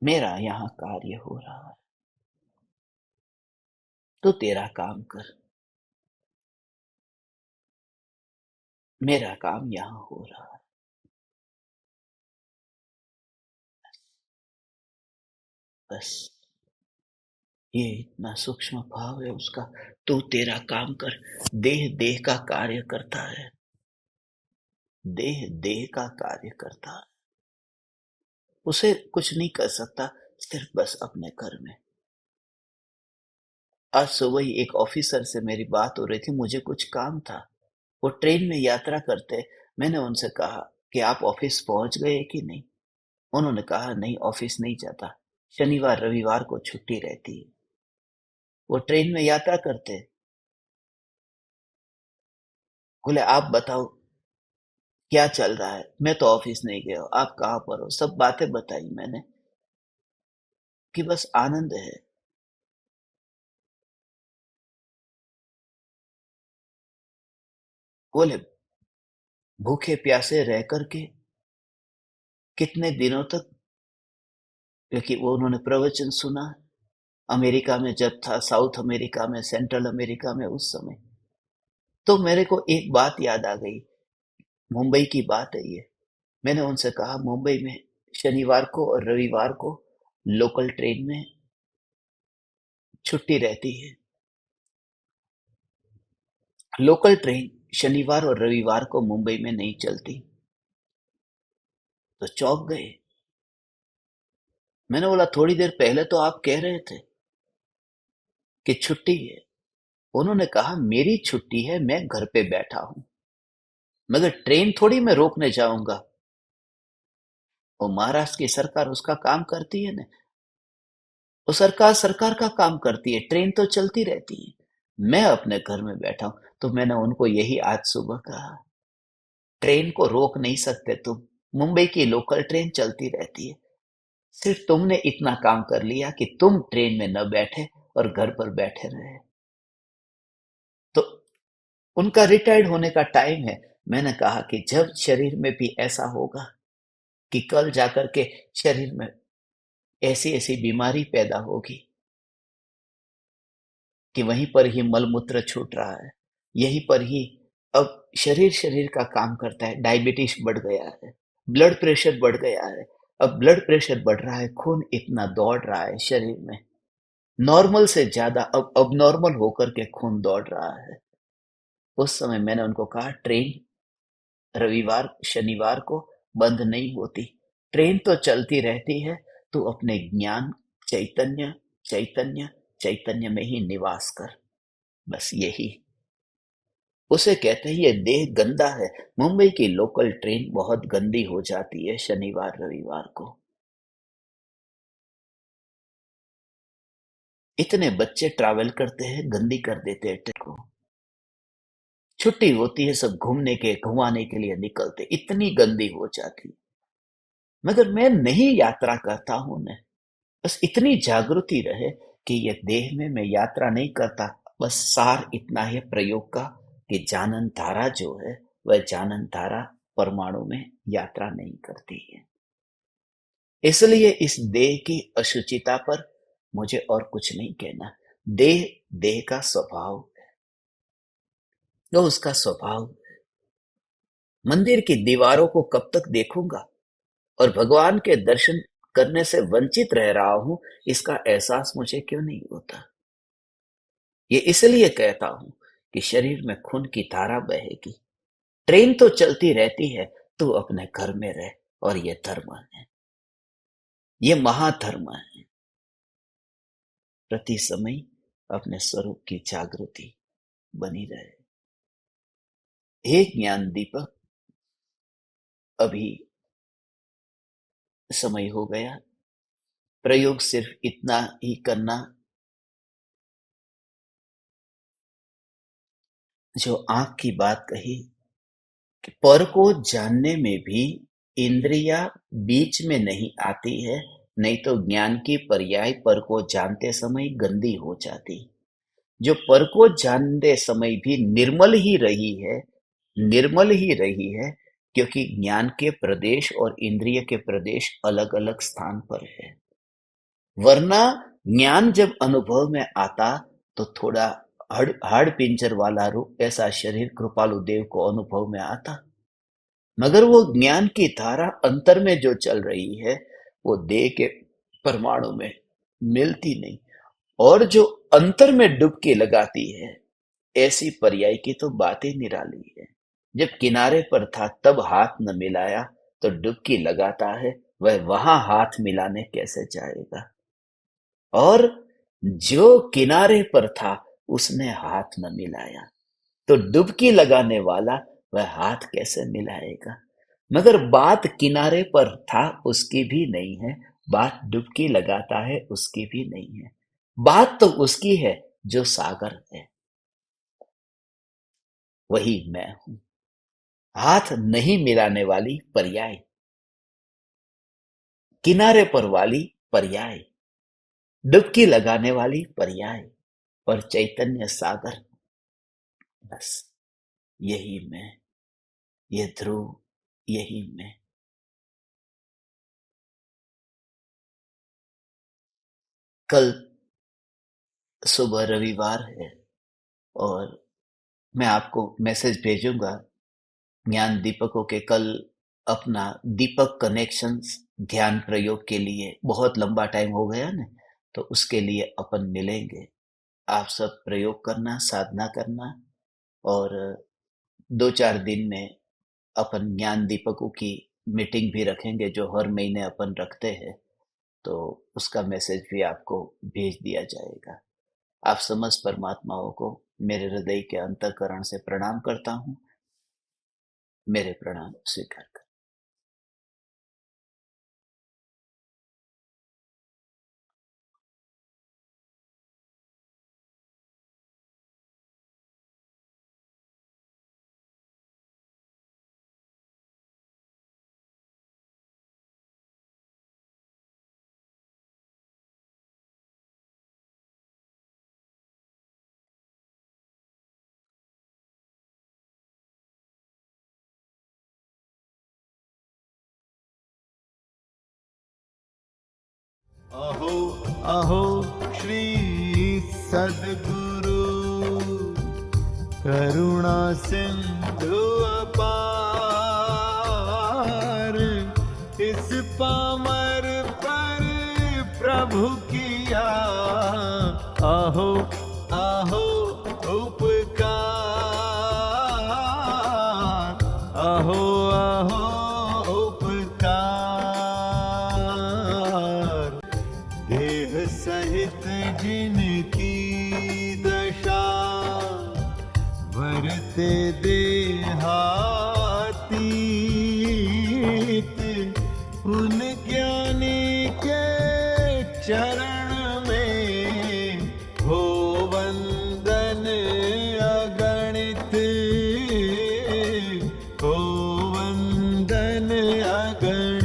[SPEAKER 1] मेरा यहाँ कार्य हो रहा है, तो तेरा काम कर, मेरा काम यहाँ हो रहा है। बस ये इतना सूक्ष्म भाव है उसका। तू तेरा काम कर, देह देह का कार्य करता है, देह देह का कार्य करता है, उसे कुछ नहीं कर सकता, सिर्फ बस अपने घर में। आज सुबह ही एक ऑफिसर से मेरी बात हो रही थी, मुझे कुछ काम था। वो ट्रेन में यात्रा करते, मैंने उनसे कहा कि आप ऑफिस पहुंच गए कि नहीं। उन्होंने कहा नहीं, ऑफिस नहीं जाता, शनिवार रविवार को छुट्टी रहती है। वो ट्रेन में यात्रा करते। बोले आप बताओ क्या चल रहा है। मैं तो ऑफिस नहीं गया, आप कहाँ पर हो, सब बातें बताई मैंने कि बस आनंद है। बोले भूखे प्यासे रह करके कितने दिनों तक, क्योंकि वो उन्होंने प्रवचन सुना अमेरिका में जब था, साउथ अमेरिका में, सेंट्रल अमेरिका में उस समय। तो मेरे को एक बात याद आ गई, मुंबई की बात है ये। मैंने उनसे कहा मुंबई में शनिवार को और रविवार को लोकल ट्रेन में छुट्टी रहती है। लोकल ट्रेन शनिवार और रविवार को मुंबई में नहीं चलती। तो चौंक गए। मैंने बोला थोड़ी देर पहले तो आप कह रहे थे कि छुट्टी है। उन्होंने कहा मेरी छुट्टी है, मैं घर पे बैठा हूं, मगर ट्रेन थोड़ी मैं रोकने जाऊंगा। वो महाराष्ट्र की सरकार उसका काम करती है ना, वो सरकार सरकार का काम करती है, ट्रेन तो चलती रहती है, मैं अपने घर में बैठा हूं। तो मैंने उनको यही आज सुबह कहा, ट्रेन को रोक नहीं सकते तुम, मुंबई की लोकल ट्रेन चलती रहती है, सिर्फ तुमने इतना काम कर लिया कि तुम ट्रेन में न बैठे और घर पर बैठे रहे। तो उनका रिटायर्ड होने का टाइम है। मैंने कहा कि जब शरीर में भी ऐसा होगा कि कल जाकर के शरीर में ऐसी ऐसी बीमारी पैदा होगी कि वहीं पर ही मलमूत्र छूट रहा है, यहीं पर ही अब शरीर शरीर का काम करता है। डायबिटीज बढ़ गया है, ब्लड प्रेशर बढ़ गया है। अब ब्लड प्रेशर बढ़ रहा है, खून इतना दौड़ रहा है शरीर में, नॉर्मल से ज्यादा अब नॉर्मल होकर के खून दौड़ रहा है। उस समय मैंने उनको कहा ट्रेन रविवार शनिवार को बंद नहीं होती, ट्रेन तो चलती रहती है, तू अपने ज्ञान चैतन्य चैतन्य चैतन्य में ही निवास कर। बस यही उसे कहते हैं। ये देह गंदा है। मुंबई की लोकल ट्रेन बहुत गंदी हो जाती है शनिवार रविवार को। इतने बच्चे ट्रैवल करते हैं, गंदी कर देते हैं ट्रेन को। छुट्टी होती है, सब घूमने के घुमाने के लिए निकलते, इतनी गंदी हो जाती। मगर मैं नहीं यात्रा करता हूं न, बस इतनी जागृति रहे कि ये देह में मैं यात्रा नहीं करता। बस सार इतना है प्रयोग का कि जानन धारा जो है, वह जानन धारा परमाणु में यात्रा नहीं करती है। इसलिए इस देह की अशुचिता पर मुझे और कुछ नहीं कहना। देह देह का स्वभाव, तो उसका स्वभाव। मंदिर की दीवारों को कब तक देखूंगा और भगवान के दर्शन करने से वंचित रह रहा हूं, इसका एहसास मुझे क्यों नहीं होता। ये इसलिए कहता हूं कि शरीर में खून की धारा बहेगी, ट्रेन तो चलती रहती है, तू अपने घर में रह। और ये धर्म है, ये महाधर्म है। प्रति समय अपने स्वरूप की जागृति बनी रहे। हे ज्ञान दीपक, अभी समय हो गया। प्रयोग सिर्फ इतना ही करना, जो आंख की बात कही पर को जानने में भी इंद्रियां बीच में नहीं आती है, नहीं तो ज्ञान की पर्याय पर को जानते समय गंदी हो जाती। जो पर को जानते समय भी निर्मल ही रही है, क्योंकि ज्ञान के प्रदेश और इंद्रिय के प्रदेश अलग अलग स्थान पर है। वरना ज्ञान जब अनुभव में आता तो थोड़ा हाड़ पिंजर वाला रूप ऐसा शरीर कृपालु देव को अनुभव में आता, मगर वो ज्ञान की धारा अंतर में जो चल रही है वो देह के परमाणु में मिलती नहीं, और जो अंतर में डुबकी लगाती है, ऐसी पर्याय की तो बात ही निराली है। जब किनारे पर था तब हाथ न मिलाया, तो डुबकी लगाता है वह वहां हाथ मिलाने कैसे जाएगा। और जो किनारे पर था उसने हाथ न मिलाया, तो डुबकी लगाने वाला वह हाथ कैसे मिलाएगा। मगर बात किनारे पर था उसकी भी नहीं है, बात डुबकी लगाता है उसकी भी नहीं है। बात तो उसकी है जो सागर है, वही मैं हूं। हाथ नहीं मिलाने वाली पर्याय, किनारे पर वाली पर्याय, डुबकी लगाने वाली पर्याय, और चैतन्य सागर, बस यही मैं, ये ध्रुव, यही मैं। कल सुबह रविवार है और मैं आपको मैसेज भेजूंगा ज्ञान दीपकों के। कल अपना दीपक कनेक्शंस ध्यान प्रयोग के लिए बहुत लंबा टाइम हो गया ना, तो उसके लिए अपन मिलेंगे। आप सब प्रयोग करना, साधना करना, और 2-4 दिन में अपन ज्ञान दीपकों की मीटिंग भी रखेंगे जो हर महीने अपन रखते हैं, तो उसका मैसेज भी आपको भेज दिया जाएगा। आप समस्त परमात्माओं को मेरे हृदय के अंतःकरण से प्रणाम करता हूँ। मेरे प्रणाम स्वीकार कर।
[SPEAKER 2] अहो अहो श्री सद्गुरु करुणा सिंधु अपार, इस पामर पर प्रभु किया अहो अहो उपकार, अहो अहो उपकार। देह सहित जिनकी दशा वरते देहातीत, उन ज्ञानी के चरण में हो वंदन अगणित, हो वंदन अगणित।